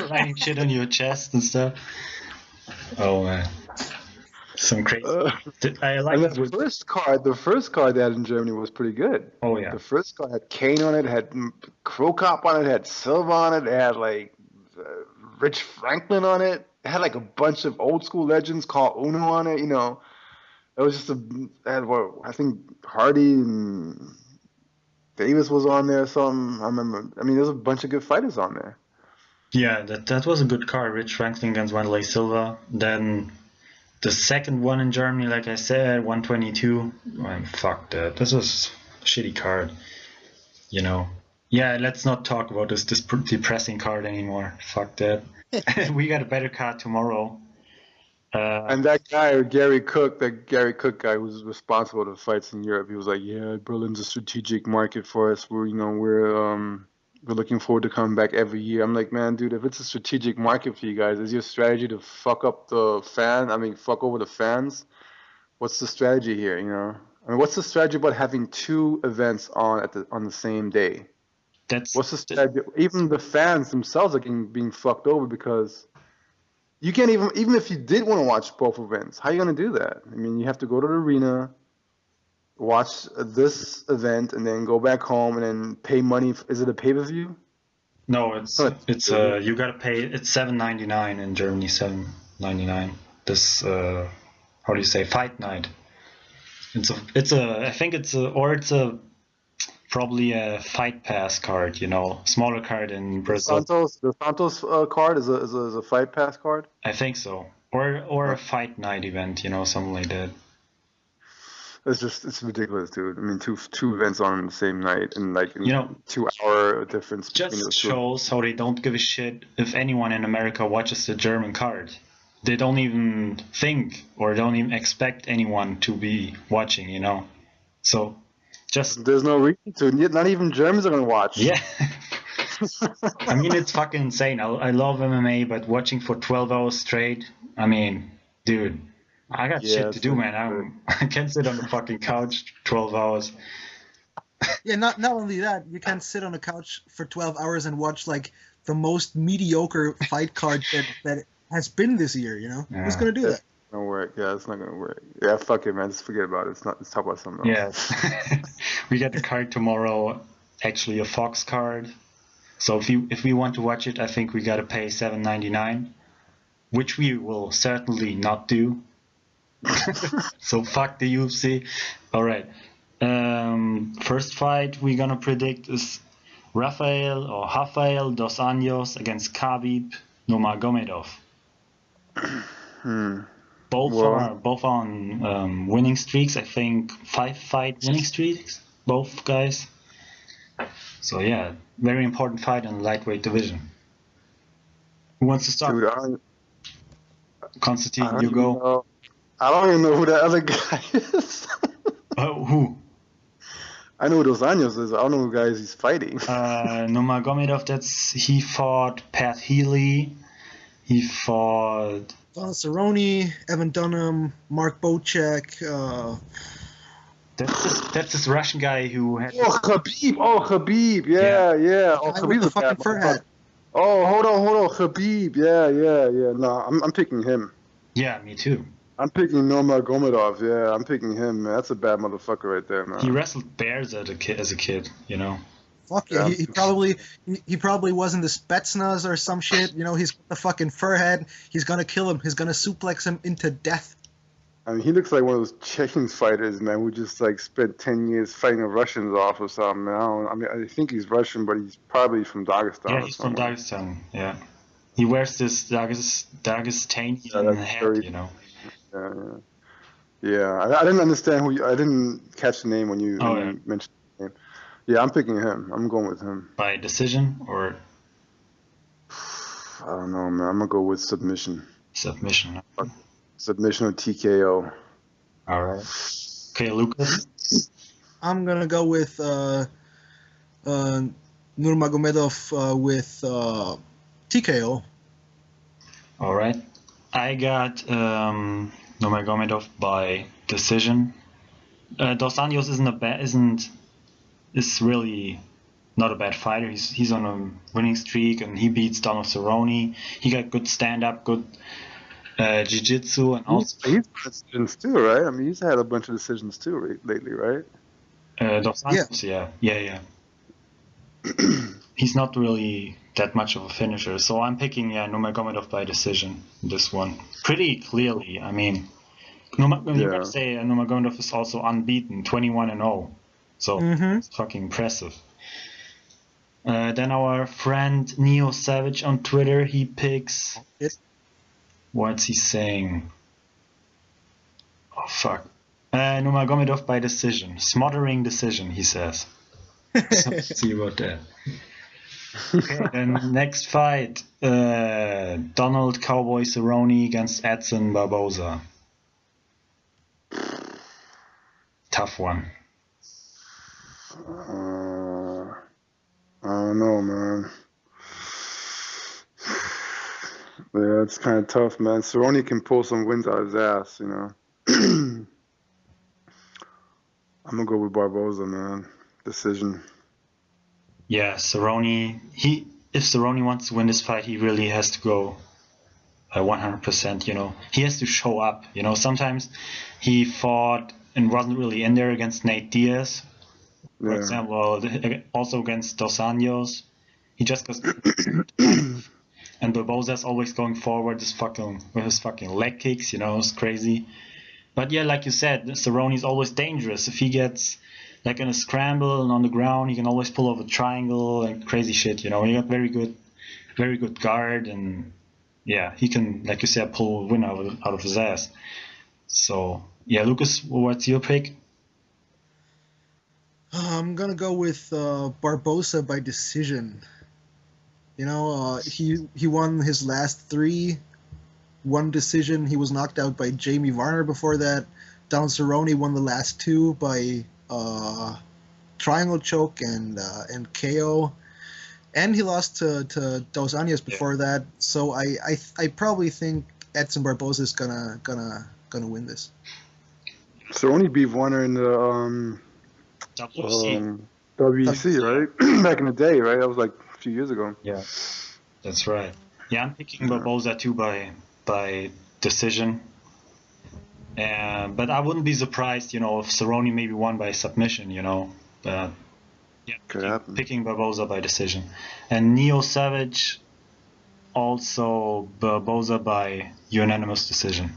writing shit on your chest and stuff. Oh man, some crazy. I like the first card they had in Germany was pretty good. Oh yeah. The first card had Kane on it, had Krokop on it, had Silva on it, it had like Rich Franklin on it. It had like a bunch of old school legends called Uno on it. You know, it was just I think Hardy and Davis was on there or something. I remember. I mean, there's a bunch of good fighters on there. Yeah, that was a good card. Rich Franklin against Wanderlei Silva. Then the second one in Germany, like I said, 122. Fuck that. This was a shitty card. You know. Yeah, let's not talk about this depressing card anymore. Fuck that. We got a better card tomorrow. And that guy, Gary Cook guy who's responsible for the fights in Europe, he was like, "Yeah, Berlin's a strategic market for us. We're looking forward to coming back every year." I'm like, man, dude, if it's a strategic market for you guys, is your strategy to fuck up the fan? I mean, fuck over the fans? What's the strategy here? You know, I mean, what's the strategy about having 2 events on the same day? What's the strategy? Even the fans themselves are being fucked over because you can't even if you did want to watch both events, how are you gonna do that? I mean, you have to go to the arena, watch this event, and then go back home and then pay money. Is it a pay-per-view? No, it's you gotta pay. It's $7.99 in Germany. $7.99. This how do you say, fight night? It's probably a fight pass card. You know, smaller card in Brazil. The Santos card is a fight pass card. I think so, or a fight night event. You know, something like that. It's ridiculous, dude. I mean, two events on the same night and like 2 hour difference. Just shows how they don't give a shit if anyone in America watches the German card. They don't even think or don't even expect anyone to be watching, you know. So Just There's no reason to. Not even Germans are gonna watch. yeah. I mean, it's fucking insane. I love MMA, but watching for 12 hours straight, I mean, dude, I got shit to do, man. I can't sit on the fucking couch 12 hours. Yeah, not only that, you can't sit on a couch for 12 hours and watch like the most mediocre fight card that has been this year. You know, who's Yeah. gonna do that? It's not gonna work. Yeah, it's not gonna work. Yeah, fuck it, man. Just forget about it. Let's talk about something else. Yeah. We get the card tomorrow, actually a Fox card. So if we want to watch it, I think we gotta pay $7.99, which we will certainly not do. So fuck the UFC. All right. First fight we're gonna predict is Rafael dos Anjos against Khabib Nurmagomedov. Both on winning streaks. I think 5-fight winning streaks. Both guys. So yeah, very important fight in the lightweight division. Who wants to start? Dude, Constantine, you go. I don't even know who that other guy is. Who? I know who Dos Anjos is. I don't know who guys he's fighting. Nurmagomedov. He fought Pat Healy. He fought Donald Cerrone, Evan Dunham, Mark Bocek. That's this Russian guy who had. Oh, Khabib. Yeah. Oh, Guy with the fucking fur hat. Oh, hold on. Khabib. Yeah. No, I'm picking him. Yeah, me too. I'm picking Nurmagomedov. Yeah, I'm picking him. Man. That's a bad motherfucker right there, man. He wrestled bears as a kid, you know. Fuck yeah, he probably was in the Spetsnaz or some shit. You know, he's got the fucking fur hat. He's gonna kill him. He's gonna suplex him into death. I mean, he looks like one of those Chechen fighters, man, who just like spent 10 years fighting the Russians off or something. Man. I think he's Russian, but he's probably from Dagestan. Yeah, he's from Dagestan. Yeah, he wears this Dagestanian hat, you know. Yeah. I didn't understand I didn't catch the name when you mentioned the name. Yeah, I'm picking him. I'm going with him. By decision or? I don't know, man. I'm gonna go with submission. Submission. Submission or TKO. All right. Okay, Lucas. I'm gonna go with Nurmagomedov with TKO. All right. I got Nurmagomedov by decision. Dos Anjos is really not a bad fighter. He's on a winning streak and he beats Donald Cerrone. He got good stand-up, good jiu-jitsu, and also he's had decisions too, right? I mean, he's had a bunch of decisions too lately, right? Dos Anjos, yeah. He's not really that much of a finisher, so I'm picking Nurmagomedov by decision. This one pretty clearly. I mean, you gotta say Nurmagomedov is also unbeaten, 21-0. So it's fucking impressive. Then our friend Neo Savage on Twitter, he picks. What's he saying? Oh fuck. Nurmagomedov by decision, smothering decision. He says. So, see about that. Okay, then next fight, Donald Cowboy Cerrone against Edson Barboza. Tough one. I don't know, man. Yeah, it's kind of tough, man. Cerrone can pull some wins out of his ass, you know. I'm gonna go with Barboza, man. Decision. Yeah, Cerrone. If Cerrone wants to win this fight, he really has to go 100%. You know, he has to show up. You know, sometimes he fought and wasn't really in there against Nate Diaz, for example. Also against Dos Anjos, he just goes. And Barboza's always going forward, with his fucking leg kicks. You know, it's crazy. But yeah, like you said, Cerrone's always dangerous. If he gets like in a scramble and on the ground, he can always pull off a triangle and crazy shit. You know, he got very good guard, and yeah, he can, like you said, pull a win out of his ass. So yeah, Lucas, what's your pick? I'm gonna go with Barboza by decision. You know, he won his last 3, 1 decision. He was knocked out by Jamie Varner before that. Donald Cerrone won the last 2 by triangle choke and KO, and he lost to Dos Anjos before that. So I probably think Edson Barboza is gonna win this. Cerrone beat Warner in the WC. WEC, right? Back in the day, right? That was like a few years ago. Yeah, that's right. Yeah, I'm picking Barboza too by decision. But I wouldn't be surprised, if Cerrone maybe won by submission, But yeah, picking Barboza by decision. And Neo Savage, also Barboza by unanimous decision.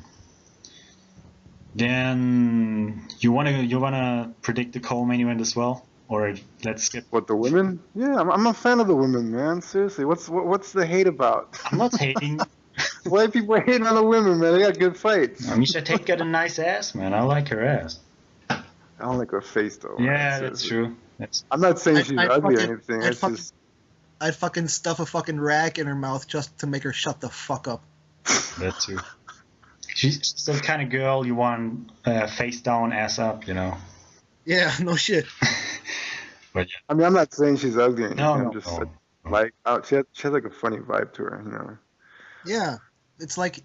Then you wanna predict the co-main event as well, or let's skip? What, the women? Yeah, I'm a fan of the women, man. Seriously, what's the hate about? I'm not hating. Why are people hating on the women, man? They got good fights. Miesha Tate got a nice ass, man. I like her ass. I don't like her face, though. Yeah, man. that's true. I'm not saying she's ugly or anything. I'd fucking stuff a fucking rag in her mouth just to make her shut the fuck up. That too. She's the kind of girl you want face down, ass up, Yeah, no shit. But yeah. I mean, I'm not saying she's ugly or anything. No, she has like a funny vibe to her, Yeah, it's like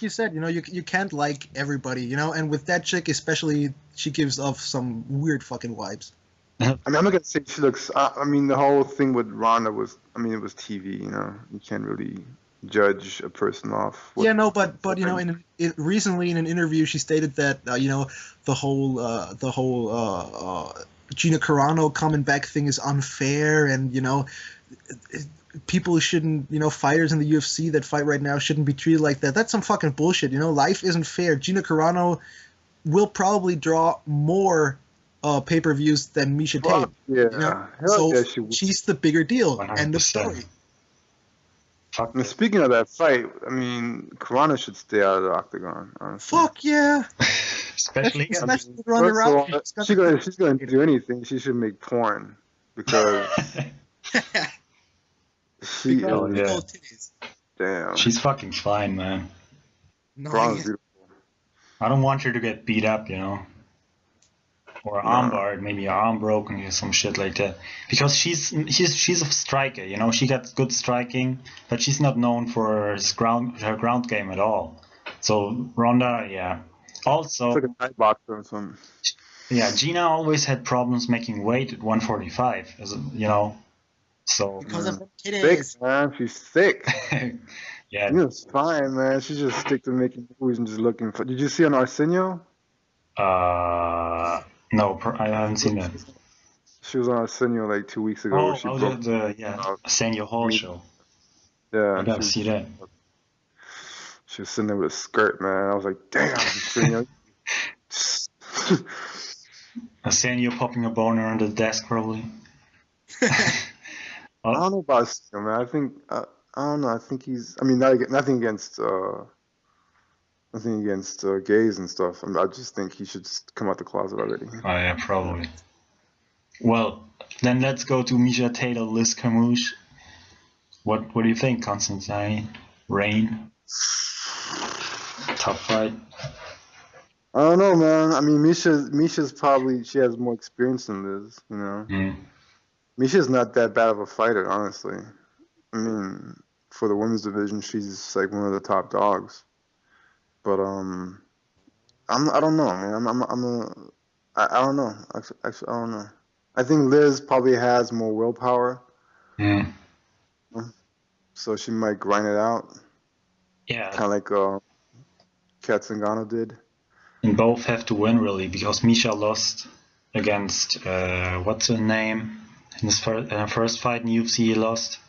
you said, you can't like everybody, and with that chick especially, she gives off some weird fucking vibes. I mean, I'm not gonna say she looks. I mean, the whole thing with Ronda was. I mean, it was TV. You can't really judge a person off. But recently in an interview, she stated that the whole Gina Carano coming back thing is unfair, and people shouldn't, fighters in the UFC that fight right now shouldn't be treated like that. That's some fucking bullshit. Life isn't fair. Gina Carano will probably draw more pay-per-views than Miesha Tate. Yeah. So she's the bigger deal. 100%. End of story. And speaking of that fight, I mean, Carano should stay out of the octagon, honestly. Fuck yeah. Especially with Ronda Rousey. She's gonna do anything. She should make porn because she damn. She's fucking fine, man. No, beautiful. I don't want her to get beat up, or armbarred, maybe her arm broken or some shit like that. Because she's a striker, she got good striking, but she's not known for her ground game at all. So Ronda, yeah. Also, it's like a night boxer or something. Yeah, Gina always had problems making weight at 145, So because of the titties. Sick, man. She's sick. Yeah. Gina's fine, man. She just stick to making movies and just looking for. Did you see on Arsenio? No, I haven't seen that. She was on Arsenio like 2 weeks ago. The Arsenio Hall show. Yeah. I gotta see that. She was sitting there with a skirt, man. I was like, damn, Arsenio. Arsenio popping a boner under the desk, probably. I don't know about Arsenio, man. I don't know. I think he's. I mean, nothing against. Nothing against gays and stuff. I just think he should come out the closet already. Oh, yeah, probably. Well, then let's go to Miesha Tate or Liz Carmouche. What do you think, Constantine? Rain? Tough fight? I don't know, man. I mean, Misha's probably, she has more experience than Liz, Misha's not that bad of a fighter, honestly. I mean, for the women's division, she's like one of the top dogs. But I don't know, man. I don't know. Actually, I don't know. I think Liz probably has more willpower. Yeah. So she might grind it out. Yeah. Kind of like Kat Zingano did. And both have to win, really, because Miesha lost against, what's her name? In his first fight in UFC, he lost.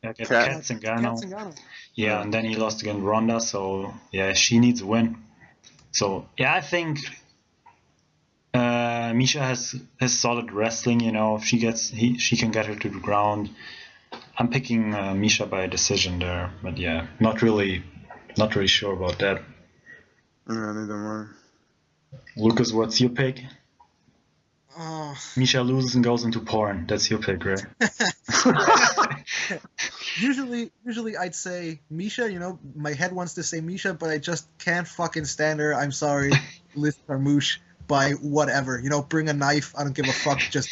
Kat Zingano. Yeah, and then he lost against Ronda, so yeah, she needs a win. So yeah, I think Miesha has solid wrestling. If she can get her to the ground. I'm picking Miesha by decision there, but yeah, not really sure about that. Yeah, neither am I. Lucas, what's your pick? Miesha loses and goes into porn. That's your pick, right? Usually I'd say Miesha, my head wants to say Miesha, but I just can't fucking stand her. I'm sorry, Liz Carmouche. by whatever. You know, bring a knife. I don't give a fuck. Just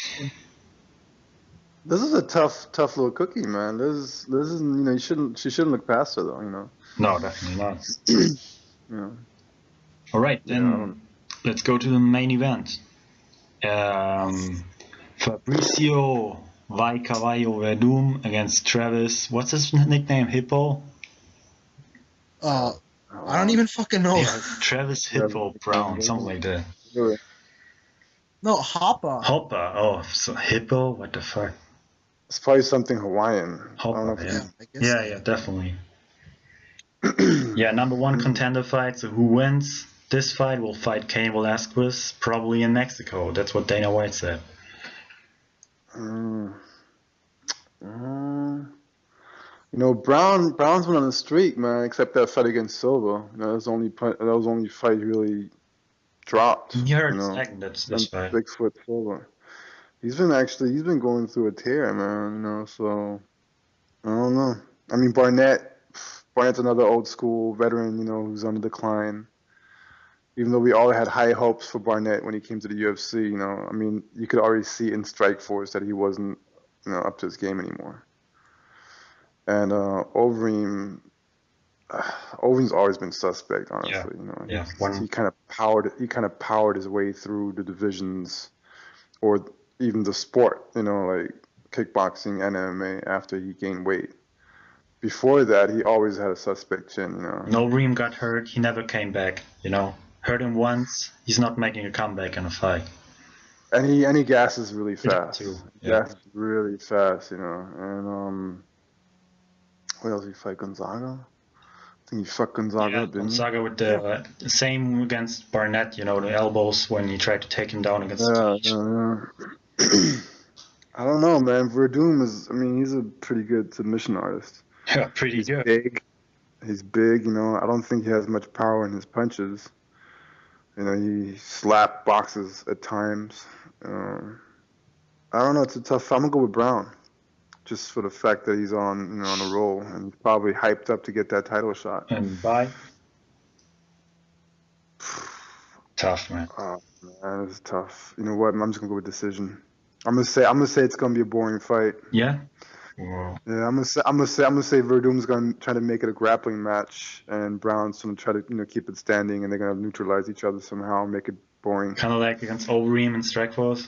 This is a tough little cookie, man. This is she shouldn't look past her though, No, definitely not. Yeah. All right, then let's go to the main event. Fabricio Vai Cavallo Verdum against Travis. What's his nickname? Hippo? I don't even fucking know. Yeah, Travis Hippo Brown, something like that. No, Hoppa. Hoppa. Oh, so Hippo? What the fuck? It's probably something Hawaiian. I don't know Hoppa, if yeah. I guess. Yeah, definitely. Yeah, number one contender fight. So who wins? This fight will fight Cain Velasquez, probably in Mexico. That's what Dana White said. Brown's been on the streak, man. Except that fight against Silva. That was the only fight he really dropped. He hurt second. That's fight. 6 foot Silva. He's been going through a tear, man. So I don't know. I mean, Barnett's another old school veteran, who's on the decline. Even though we all had high hopes for Barnett when he came to the UFC, I mean, you could already see in Strikeforce that he wasn't, up to his game anymore. And Overeem's always been suspect, honestly. He kind of powered his way through the divisions, or even the sport, like kickboxing and MMA after he gained weight. Before that, he always had a suspect chin, Overeem got hurt. He never came back, Hurt him once. He's not making a comeback in a fight. And he gasses really fast. Too. Yeah. Gasses really fast, And what else did he fight? Gonzaga? I think he fucked Gonzaga, didn't Gonzaga with the same against Barnett, the elbows when he tried to take him down against the cage. I don't know, man. Verdum he's a pretty good submission artist. Yeah, pretty good. He's big, I don't think he has much power in his punches. He slap boxes at times. I don't know. It's a tough. I'm gonna go with Brown, just for the fact that he's on a roll and he's probably hyped up to get that title shot. And bye. Tough, man. Oh man, it's tough. You know what? I'm just gonna go with decision. I'm gonna say it's gonna be a boring fight. Yeah. Wow. Yeah, I'm gonna say Verdum's gonna try to make it a grappling match, and Brown's gonna try to keep it standing, and they're gonna neutralize each other somehow, make it boring. Kind of like against Overeem and Strikeforce,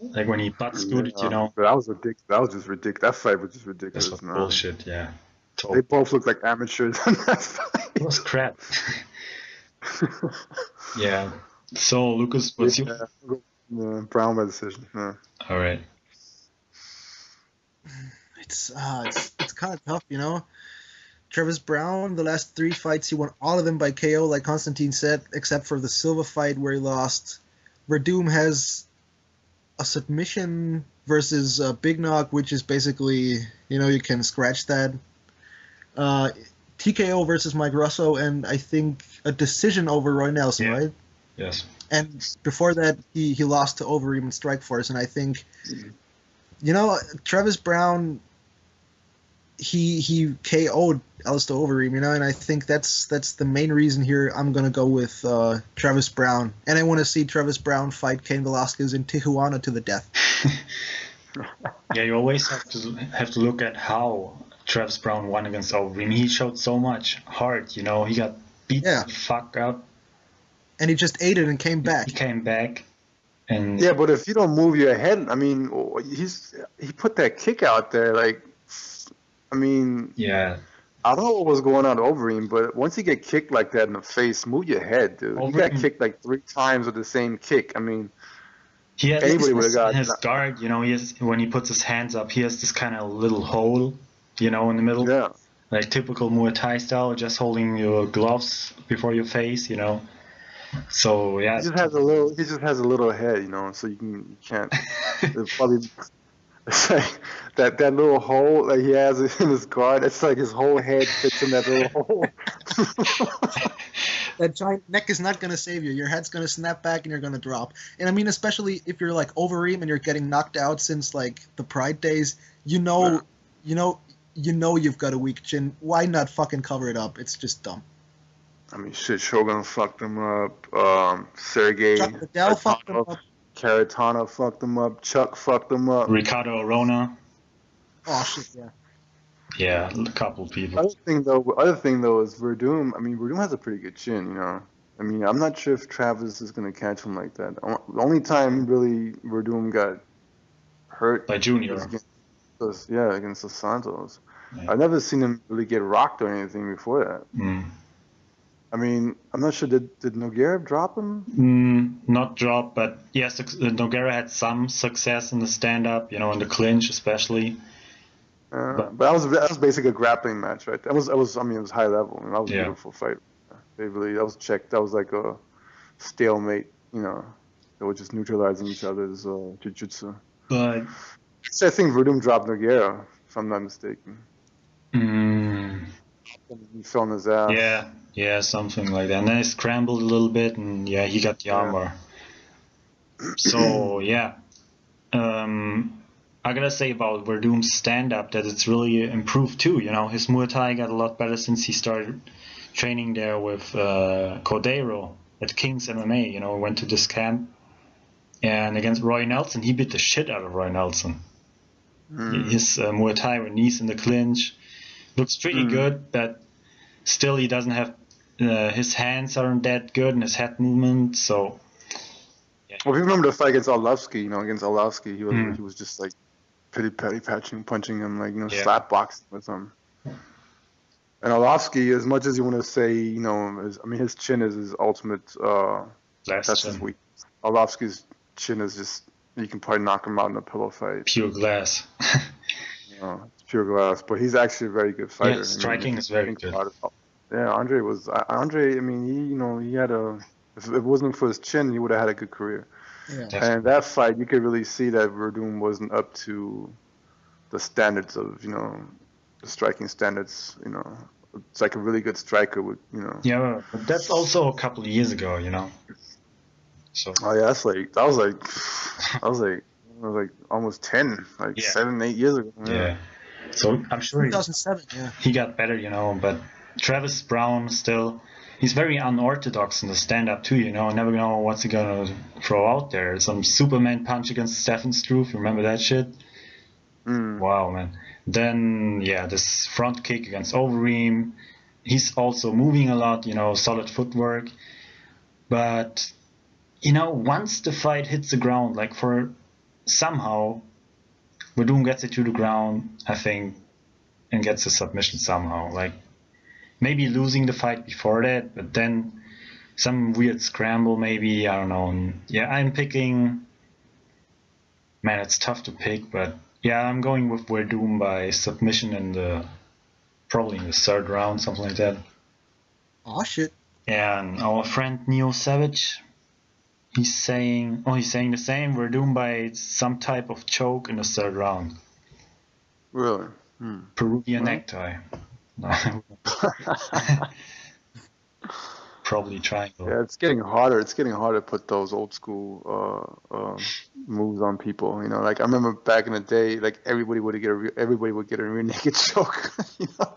like when he butt scooted, But that was ridiculous. That was just ridiculous. That fight was just ridiculous. That's bullshit. Yeah. They both looked like amateurs in that fight. It was crap. Yeah. So Lucas, what's your? Brown by decision. Yeah. All right. It's kind of tough, Travis Brown, the last 3 fights, he won all of them by KO, like Constantine said, except for the Silva fight where he lost. Verdum has a submission versus Big Knock, which is basically, you can scratch that. TKO versus Mike Russo, and I think a decision over Roy Nelson, right? Yes. And before that, he lost to Overeem and Strikeforce, and I think, Travis Brown, he KO'd Alistair Overeem, and I think that's the main reason here. I'm gonna go with Travis Brown, and I want to see Travis Brown fight Cain Velasquez in Tijuana to the death. Yeah, you always have to look at how Travis Brown won against Overeem. He showed so much heart, he got beat the fuck up. And he just ate it and came back. He came back. And yeah, but if you don't move your head, he put that kick out there, yeah. I don't know what was going on to Overeem, but once you get kicked like that in the face, move your head, dude. Overeem, he got kicked like 3 times with the same kick. He has anybody would have got his guard. He has, when he puts his hands up, he has this kind of little hole, in the middle. Yeah. Like typical Muay Thai style, just holding your gloves before your face, So yeah. He just has a little head, so you can't. It's probably. It's like that little hole that he has in his guard. It's like his whole head fits in that little hole. That giant neck is not going to save you. Your head's going to snap back and you're going to drop. And especially if you're like Overeem and you're getting knocked out since like the Pride days, you've got a weak chin. Why not fucking cover it up? It's just dumb. I mean, shit, Shogun fucked him up. Sergey Chuck Liddell fucked him up. Caratana fucked him up. Chuck fucked him up. Ricardo Arona. Oh shit, yeah. Yeah, a couple people. Other thing though is Verdum. I mean, Verdum has a pretty good chin, you know. I mean, I'm not sure if Travis is gonna catch him like that. The only time really Verdum got hurt By Junior. was against Dos Santos. Yeah. I've never seen him really get rocked or anything before that. Mm. I mean, I'm not sure. Did Nogueira drop him? Not drop, but yes, Nogueira had some success in the stand-up, you know, in the clinch especially. But that was basically a grappling match, right? I mean, it was high level, and that was a beautiful fight. That was checked. That was like a stalemate, you know. They were just neutralizing each other's jiu-jitsu. But I think Verdum dropped Nogueira, if I'm not mistaken. He fell on his ass. Yeah, something like that. And then he scrambled a little bit, and yeah, he got the armbar. So yeah, I gotta say about Verdum's stand-up that it's really improved too. You know, his Muay Thai got a lot better since he started training there with Cordeiro at King's MMA. You know, went to this camp, and against Roy Nelson, he beat the shit out of Roy Nelson. His Muay Thai with knees in the clinch looks pretty good, but still he doesn't have his hands aren't that good and his head movement. So. Yeah. Well, if you remember the fight against Arlovsky, you know, he was just like petty punching him, like, you know, slap boxing with him. And Arlovsky, as much as you want to say, you know, his chin is his ultimate. That's his weak. Arlovsky's chin is just, you can probably knock him out in a pillow fight. Pure glass. It's pure glass, but he's actually a very good fighter. Yeah, striking is very good. Yeah, Andre. I mean, he had if it wasn't for his chin, he would have had a good career. Yeah. And that fight, you could really see that Verdum wasn't up to the standards of, you know, the striking standards. You know, it's like a really good striker with, you know. Yeah, but that's also a couple of years ago, you know. So. Oh yeah, that was like almost 10, like 7, 8 years ago. Yeah. So I'm sure 2007. He got better, you know, but Travis Brown still, he's very unorthodox in the stand-up too, you know. Never know what's he gonna throw out there. Some Superman punch against Stefan Struve, remember that shit? Wow, man. Then this front kick against Overeem. He's also moving a lot, you know, solid footwork. But you know, once the fight hits the ground, like somehow Verdum gets it to the ground, I think, and gets a submission somehow. Like maybe losing the fight before that, but then some weird scramble maybe, I don't know. And I'm picking, man, it's tough to pick, but I'm going with Verdum by submission probably in the third round, something like that. Oh shit. And our friend Neo Savage, he's saying the same. Verdum by some type of choke in the third round. Really? Peruvian necktie. Probably triangle. Yeah, it's getting harder. It's getting harder to put those old school moves on people. You know, like I remember back in the day, like everybody would get a rear naked choke. You know,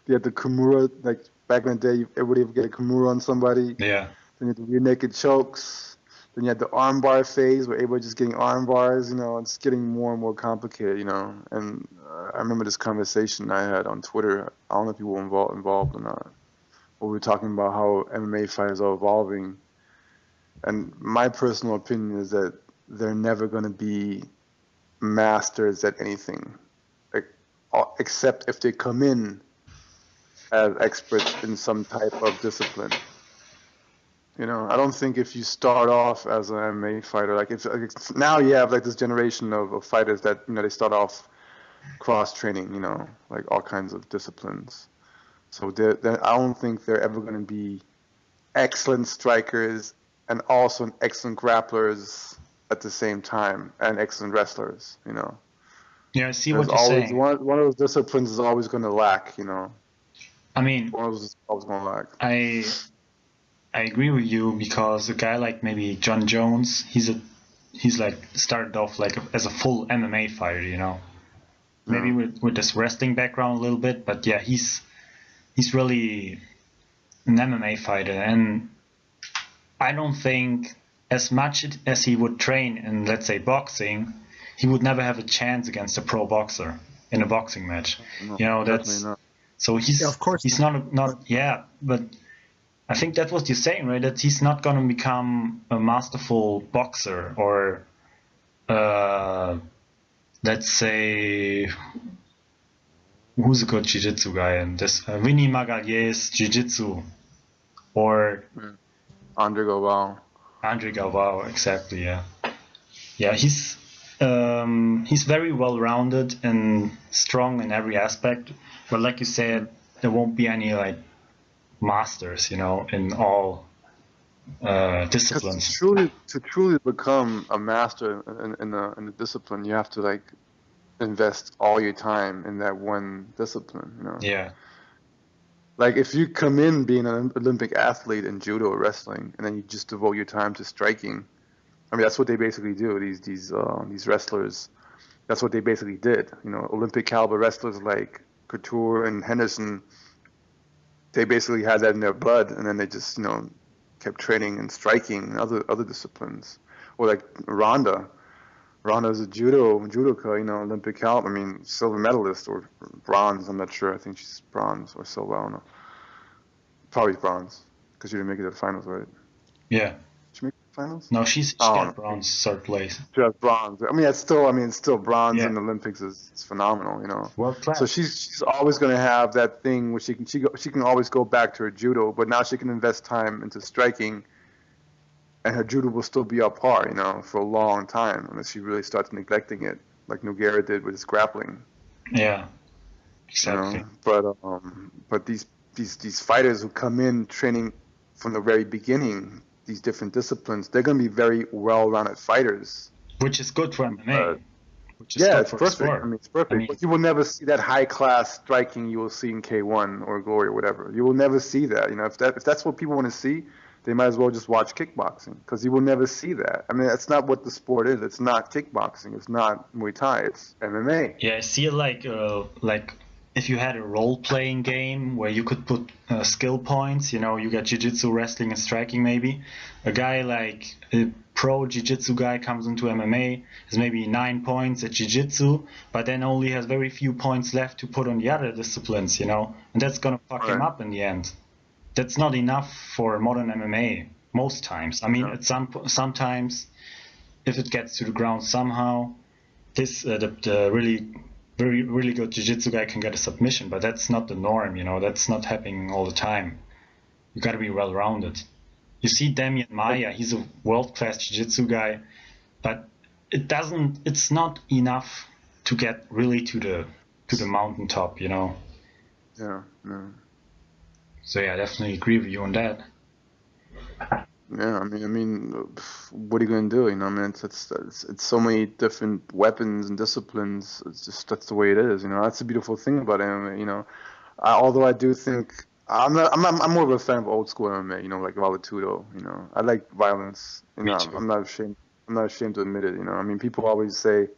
you had the Kimura. Like back in the day, everybody would get a Kimura on somebody. Yeah. Then you had the rear naked chokes. Then you had the armbar phase where everybody just getting arm bars. You know, it's getting more and more complicated. You know, and I remember this conversation I had on Twitter. I don't know if you were involved or not. But we were talking about how MMA fighters are evolving. And my personal opinion is that they're never going to be masters at anything, except if they come in as experts in some type of discipline. You know, I don't think if you start off as an MMA fighter, like now you have like this generation of fighters that, you know, they start off cross training, you know, like all kinds of disciplines. So I don't think they're ever going to be excellent strikers and also excellent grapplers at the same time and excellent wrestlers, you know. Yeah, I see what you're saying. One of those disciplines is always going to lack, you know. I mean, one of those is always going to lack. I agree with you because a guy like maybe John Jones, he's like started off like as a full MMA fighter, you know. Maybe with this wrestling background a little bit, but yeah, he's really an MMA fighter, and I don't think as much as he would train in, let's say, boxing, he would never have a chance against a pro boxer in a boxing match. No, You know, that's definitely not. so he's Yeah, of course he's not yeah, but I think that's what you're saying, right? That he's not going to become a masterful boxer or let's say, who's a good jiu-jitsu guy in this? Vinny Magalhães jiu-jitsu or Andre Galvao. Andre Galvao, exactly. Yeah. He's very well-rounded and strong in every aspect. But like you said, there won't be any like masters, you know, in all disciplines. To truly become a master in the discipline, you have to like invest all your time in that one discipline, you know. Yeah. Like if you come in being an Olympic athlete in judo or wrestling, and then you just devote your time to striking, I mean that's what they basically do. These wrestlers, that's what they basically did. You know, Olympic caliber wrestlers like Couture and Henderson, they basically had that in their blood, and then they just kept training and striking and other disciplines. Or like Ronda. Ronda's a judoka, Olympic caliber. I mean, silver medalist or bronze. I'm not sure. I think she's bronze or silver. I don't know. Probably bronze because she didn't make it to the finals, right? Yeah. Did she make the finals? No, she got bronze, third place. She has bronze. I mean, it's still bronze in the Olympics is phenomenal, World class. So she's always going to have that thing where she can always go back to her judo, but now she can invest time into striking. And her judo will still be up par, for a long time, unless she really starts neglecting it, like Nogueira did with his grappling. Yeah, exactly. But these fighters who come in training from the very beginning, these different disciplines, they're going to be very well-rounded fighters. Which is good for MMA. It's perfect. I mean, it's perfect. But you will never see that high-class striking you will see in K1 or Glory or whatever. You will never see that. If that's what people want to see, they might as well just watch kickboxing because you will never see that. I mean, that's not what the sport is. It's not kickboxing. It's not Muay Thai. It's MMA. Yeah, I see it like if you had a role-playing game where you could put skill points, you got jiu-jitsu, wrestling, and striking maybe. A guy like a pro jiu-jitsu guy comes into MMA, has maybe 9 points at jiu-jitsu, but then only has very few points left to put on the other disciplines, and that's going to fuck him up in the end. That's not enough for modern MMA most times. I mean, at sometimes, if it gets to the ground somehow, the really, very, really good jiu-jitsu guy can get a submission, but that's not the norm. That's not happening all the time. You got to be well-rounded. You see Damian Maia, he's a world-class jiu-jitsu guy, but it's not enough to get really to the mountaintop. Yeah. So yeah, I definitely agree with you on that. Yeah, I mean, what are you gonna do? I mean, it's so many different weapons and disciplines. It's just that's the way it is. That's the beautiful thing about MMA. Although I do think I'm more of a fan of old school MMA. Like Vale Tudo. I like violence. Me too. I'm not ashamed to admit it. I mean, people always say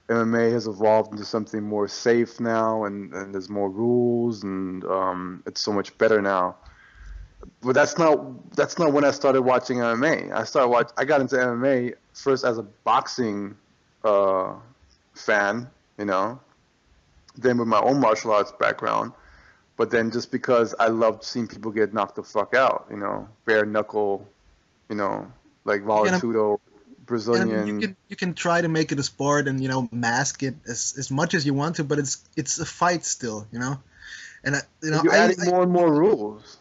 MMA has evolved into something more safe now, and there's more rules, and it's so much better now. But that's not when I started watching MMA. I got into MMA first as a boxing fan, then with my own martial arts background, but then just because I loved seeing people get knocked the fuck out, bare knuckle, like Vale Tudo. Brazilian. You can try to make it a sport and mask it as much as you want to, but it's a fight still, And you're adding more and more rules.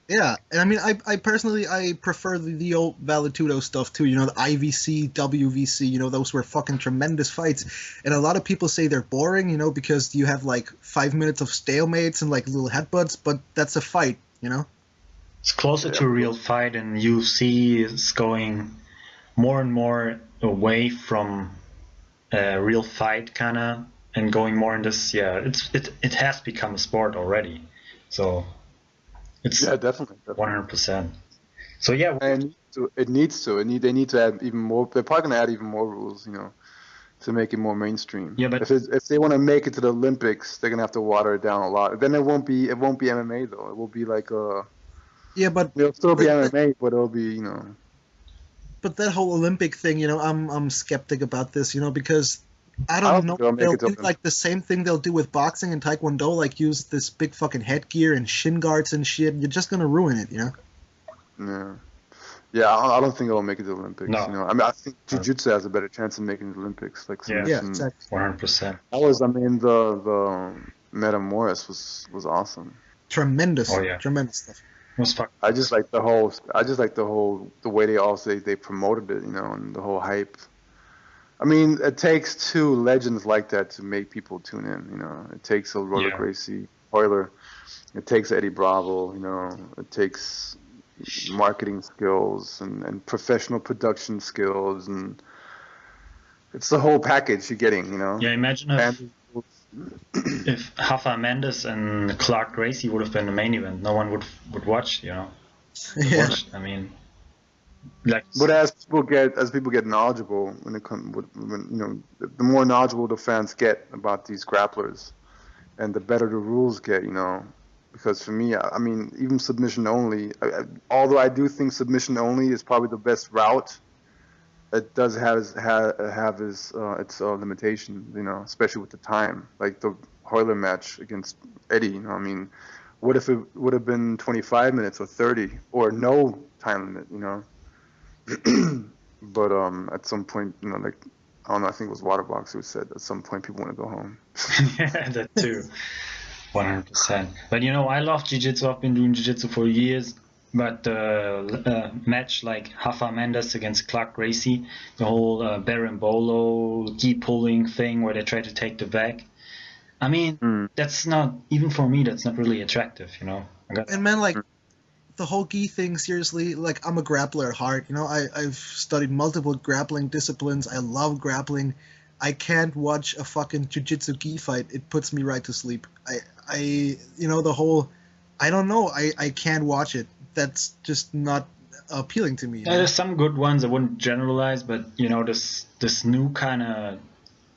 Yeah, and I mean, I personally prefer the old Vale Tudo stuff too. The IVC, WVC. Those were fucking tremendous fights, and a lot of people say they're boring. Because you have like 5 minutes of stalemates and like little headbutts, but that's a fight. It's closer to a real fight, and UFC is going more and more away from a real fight kinda and going more in this it has become a sport already, so it's definitely 100%. So yeah, and it needs to they need to add even more. They're probably gonna add even more rules to make it more mainstream. Yeah, but if they want to make it to the Olympics, they're gonna have to water it down a lot. Then it won't be MMA though. It will be like Yeah, but It'll still be but, MMA, but it'll be, you know. but that whole Olympic thing, I'm skeptic about this, because I I don't don't know think they'll if make they'll it to do like the same thing they'll do with boxing and Taekwondo, like use this big fucking headgear and shin guards and shit. You're just gonna ruin it, Yeah. Yeah, I don't think it'll make it to the Olympics. No. You know, I mean, I think jiu-jitsu has a better chance of making the Olympics. Like Yeah. Yeah, submission. exactly. 100%. I mean, the Meta Morris was awesome. Tremendous, Oh, yeah. tremendous stuff. It was fuck. I just like the way they promoted it, and the whole hype. I mean, it takes two legends like that to make people tune in. It takes a Roller Yeah. Gracie Euler. It takes Eddie Bravo. It takes marketing skills and professional production skills, and it's the whole package you're getting. Yeah, imagine if Rafa Mendes and Clark Gracie would have been the main event, no one would watch. Yeah. I mean, like. But as people get knowledgeable when it comes, the more knowledgeable the fans get about these grapplers, and the better the rules get, because for me, I mean, even submission only, although I do think submission only is probably the best route, it does have its limitations, especially with the time, like the Euler match against Eddie. I mean, what if it would have been 25 minutes or 30 or no time limit, But at some point, like, I don't know, I think it was Waterbox who said at some point people want to go home. Yeah, that too. 100%. But I love jiu-jitsu. I've been doing jiu-jitsu for years. But the match like Rafa Mendes against Clark Gracie, the whole berimbolo, gi pulling thing where they try to take the back. I mean, that's not, even for me, that's not really attractive, And man, like, the whole gi thing, seriously, like, I'm a grappler at heart, I've studied multiple grappling disciplines. I love grappling. I can't watch a fucking jiu-jitsu gi fight. It puts me right to sleep. The whole, I don't know, I can't watch it. That's just not appealing to me. Yeah, there's some good ones. I wouldn't generalize, but this new kind of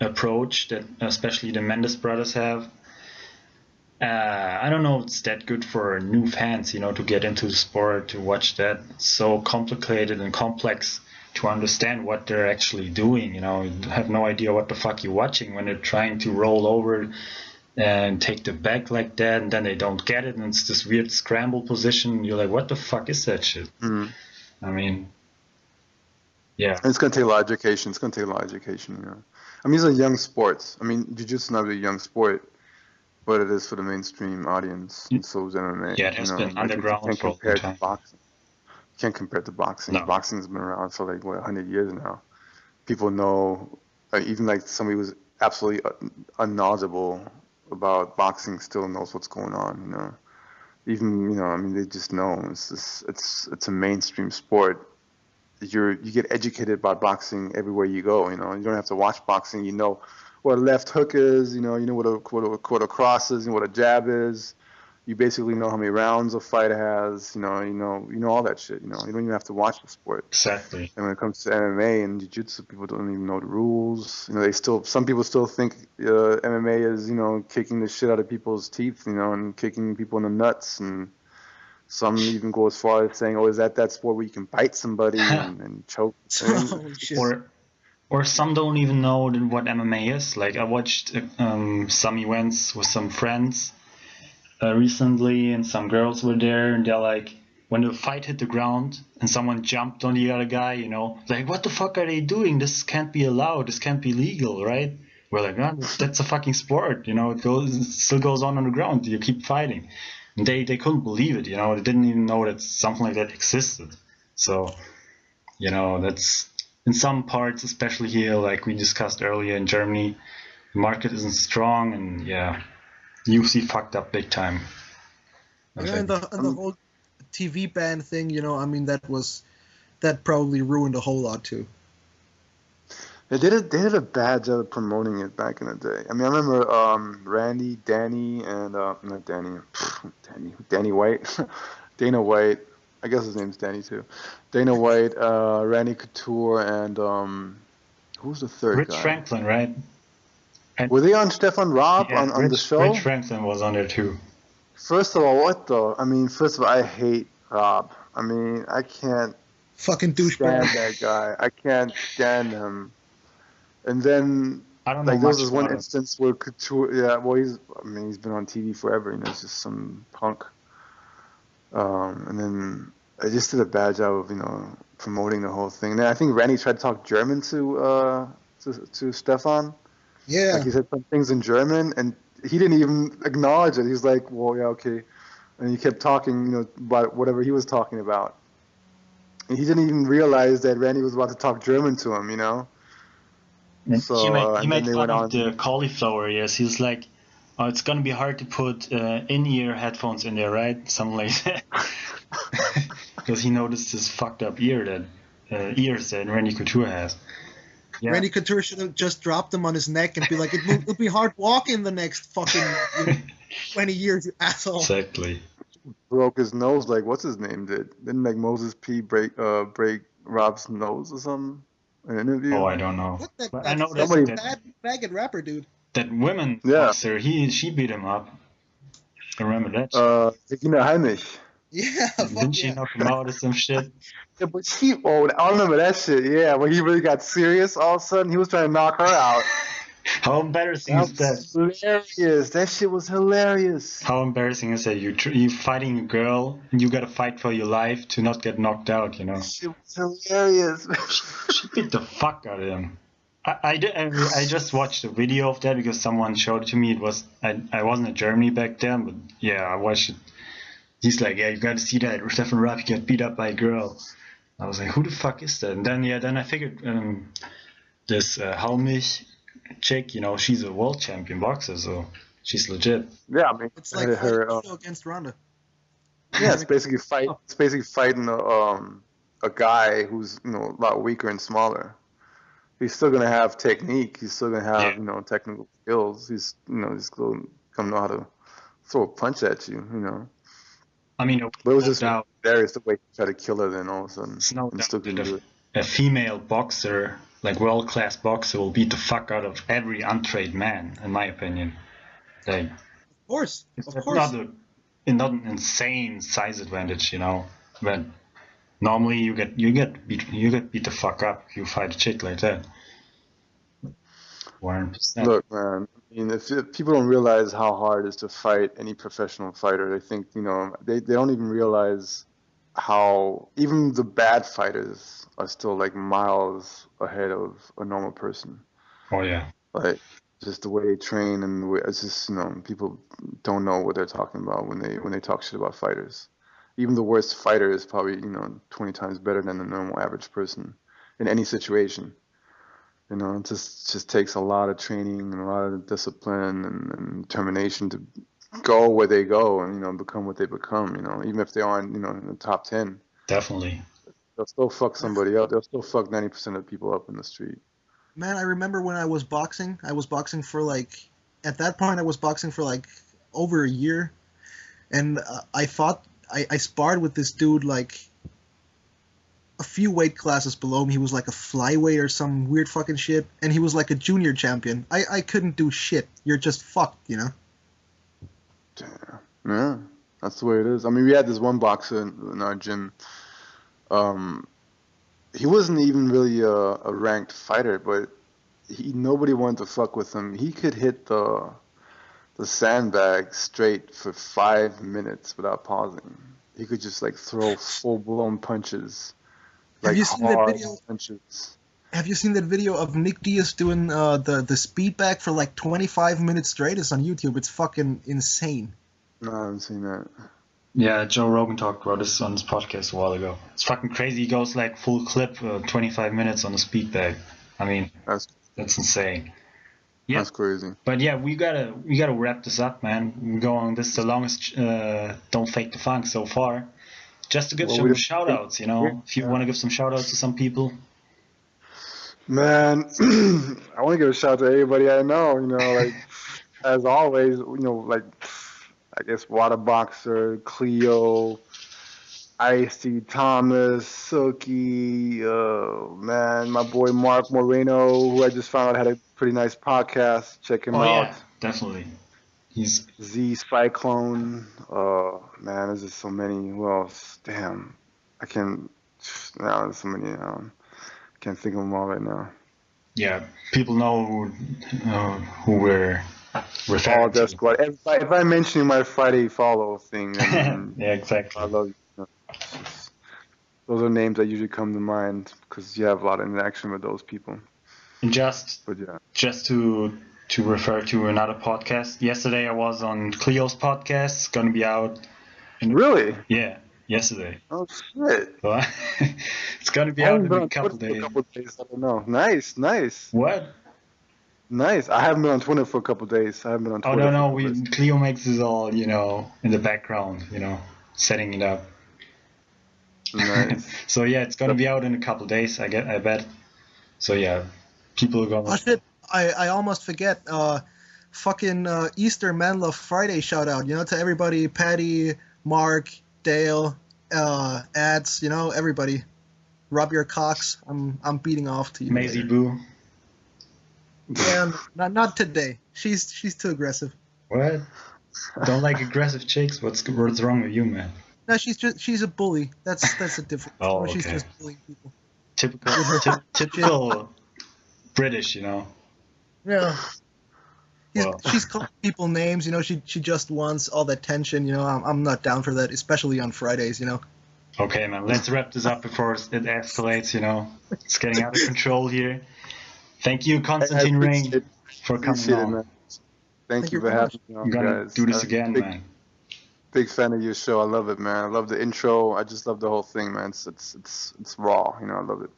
approach that especially the Mendes brothers have. I don't know if it's that good for new fans, to get into the sport, to watch that. It's so complicated and complex to understand what they're actually doing. You have no idea what the fuck you're watching when they're trying to roll over and take the back like that, and then they don't get it, and it's this weird scramble position. You're like, what the fuck is that shit? Mm-hmm. I mean, yeah. And it's going to take a lot of education. I mean, these are young sports. I mean, jiu-jitsu is not a young sport, but it is for the mainstream audience, and so is MMA. Yeah, it has been underground for a long time. Boxing. You can't compare it to boxing. No. Boxing's been around for 100 years now. People know, even like somebody who's absolutely unknowledgeable about boxing still knows what's going on. Even I mean, they just know it's a mainstream sport. You get educated about boxing everywhere you go. You don't have to watch boxing. You know what a left hook is. You know what a cross is. You know what a jab is. You basically know how many rounds a fight has. You know all that shit. You don't even have to watch the sport. Exactly. And when it comes to MMA and jiu-jitsu, people don't even know the rules. Some people still think MMA is kicking the shit out of people's teeth. And kicking people in the nuts. And some even go as far as saying, "Oh, is that sport where you can bite somebody and choke?" Or some don't even know what MMA is. Like, I watched some events with some friends recently, and some girls were there, and they're like, when the fight hit the ground and someone jumped on the other guy, like, what the fuck are they doing? This can't be allowed. This can't be legal, right? We're like, no, that's a fucking sport. It still goes on the ground. You keep fighting. And they couldn't believe it. They didn't even know that something like that existed. So, that's in some parts, especially here, like we discussed earlier in Germany, the market isn't strong, and yeah, UFC fucked up big time. And the whole TV ban thing, I mean, that probably ruined a whole lot too. They did a bad job of promoting it back in the day. I mean, I remember Randy, Danny, and not Danny, Danny White, Dana White. I guess his name's Danny too. Dana White, Randy Couture, and who's the third Rich guy? Franklin, right? Were they on Stefan Raab on the show? Rich Franklin was on there too. First of all, I hate Rob. I mean, I can't Fucking stand douchebag. that guy. I can't stand him. And then, I don't know like, there was much this one about him. instance where Couture, yeah, well, he's been on TV forever, you know, he's just some punk. And then I just did a bad job of, you know, promoting the whole thing. And then I think Randy tried to talk German to Stefan. Yeah. Like, he said some things in German, and he didn't even acknowledge it. He's like, well, yeah, okay. And he kept talking, you know, about whatever he was talking about. And he didn't even realize that Randy was about to talk German to him, you know? So, He and then made they fun went of on. the cauliflower ears. He was like, "Oh, it's gonna be hard to put in-ear headphones in there, right? Something like that." Because he noticed his fucked up ears that Randy Couture has. Yeah. Randy Couture should have just dropped him on his neck and be like, it'll be hard walking the next fucking 20 years, you asshole. Exactly. Broke his nose like what's his name did. Didn't like Moses P break Rob's nose or something in an interview? Oh, I don't know. What that, But that I know Somebody- bad faggot rapper dude. that women Yeah. boxer, she beat him up. I remember that. Regina Heinrich. Yeah, fuck Didn't she yeah. knock him out or some shit? Yeah, but I remember that shit. Yeah, when he really got serious, all of a sudden he was trying to knock her out. How embarrassing That is that? was hilarious. That shit was hilarious. How embarrassing is that? You fighting a girl and you gotta fight for your life to not get knocked out, you know? That shit was hilarious. She beat the fuck out of him. I just watched a video of that because someone showed it to me. I wasn't in Germany back then, but yeah, I watched it. He's like, yeah, you gotta see that Stefan Raab get beat up by a girl. I was like, who the fuck is that? And then I figured this Halmich chick, you know, she's a world champion boxer, so she's legit. Yeah, I mean, It's like her, Flash against Ronda. yeah, it's basically fighting a guy who's, you know, a lot weaker and smaller. He's still gonna have technique. He's still gonna have, Yeah. you know, technical skills. He's, you know, he's gonna know how to throw a punch at you, you know. I mean, But it was no just doubt, hilarious the way he tried to kill her then all of a sudden. it's no And doubt still couldn't that do it. a female boxer, like world-class boxer, will beat the fuck out of every untrained man, in my opinion. Like, Of course. it's Of course. not an insane size advantage, you know. But normally you get beat the fuck up if you fight a chick like that. 100%. Look, man. I mean, if people don't realize how hard it is to fight any professional fighter, they think, you know, they don't even realize how even the bad fighters are still like miles ahead of a normal person. Oh yeah. Like just the way they train and the way it's just, you know, people don't know what they're talking about when they talk shit about fighters. Even the worst fighter is probably, you know, 20 times better than the normal average person in any situation. You know, it just takes a lot of training and a lot of discipline and determination to go where they go and, you know, become what they become, you know, even if they aren't, you know, in the top 10. Definitely. They'll still fuck somebody up. They'll still fuck 90% of people up in the street. Man, I remember when I was boxing for like, at that point I was boxing for like over a year, and I sparred with this dude like a few weight classes below me. He was like a flyweight or some weird fucking shit, and he was like a junior champion. I couldn't do shit. You're just fucked, you know? Yeah, that's the way it is. I mean, we had this one boxer in our gym. He wasn't even really a ranked fighter, but nobody wanted to fuck with him. He could hit the sandbag straight for 5 minutes without pausing. He could just like throw full blown punches, Have like you seen that hard video? punches. Have you seen that video of Nick Diaz doing the speed bag for like 25 minutes straight? It's on YouTube. It's fucking insane. No, I haven't seen that. Yeah, Joe Rogan talked about this on his podcast a while ago. It's fucking crazy. He goes like full clip, 25 minutes on a speed bag. I mean, That's insane. Yeah. That's crazy. But yeah, we gotta wrap this up, man. We're going. This is the longest Don't Fake the Funk so far. Just to give Well, some we- shout outs, you know. If you want to give some shout outs to some people. Man, I want to give a shout out to everybody I know, you know, like, as always, you know, like, I guess Water Boxer, Cleo, Icy Thomas, Silky, man, my boy Mark Moreno, who I just found out had a pretty nice podcast. Check him Oh out. yeah, definitely. He's Z Cyclone. Oh man, there's just so many. Who else? Damn, I can't. No, there's so many. Can't think of them all right now. yeah. People know who we're All referring Death to. Squad. If I mention my Friday follow thing, then Yeah, exactly. I love you. It's just- those are names that usually come to mind because you have a lot of interaction with those people. And just But yeah. to refer to another podcast. Yesterday I was on Cleo's podcast. It's gonna be out. Really? Yeah, yesterday. Oh shit. So it's gonna be I out haven't in been a on couple Twitter for a days. couple days. I don't know. Nice. What? Nice. I haven't been on Twitter for a couple days. I haven't been on Oh Twitter. no, for a couple days. Cleo makes this all, in the background, setting it up. Nice. So yeah, it's gonna be out in a couple days, I bet. So yeah, people are Oh gonna. shit! I almost forget. Fucking Easter Man Love Friday shout out. To everybody, Patty, Mark, Dale, ads. Everybody. Rub your cocks. I'm beating off to you. Maisie later. Boo. And not today. She's too aggressive. What? Don't like aggressive chicks? What's wrong with you, man? No, she's a bully. That's a difference. Oh, She's okay. just bullying people. Typical British, Yeah. Well. She's calling people names. She just wants all the attention. I'm not down for that, especially on Fridays. Okay, man. Let's wrap this up before it escalates. It's getting out of control here. Thank you, Konstantin Ring, for coming Appreciate it, on. man. Thank you you for very having me on, I'm gonna guys. do this I'm again, man. Big fan of your show. I love it, man. I love the intro. I just love the whole thing, man. It's raw. I love it.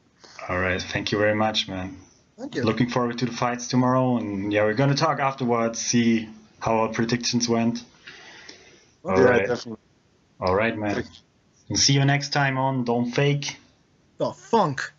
All right, thank you very much, man. Thank you. Looking forward to the fights tomorrow, and yeah, we're gonna talk afterwards, see how our predictions went. All Yeah, right, definitely. all right, man. And see you next time on Don't Fake. The funk.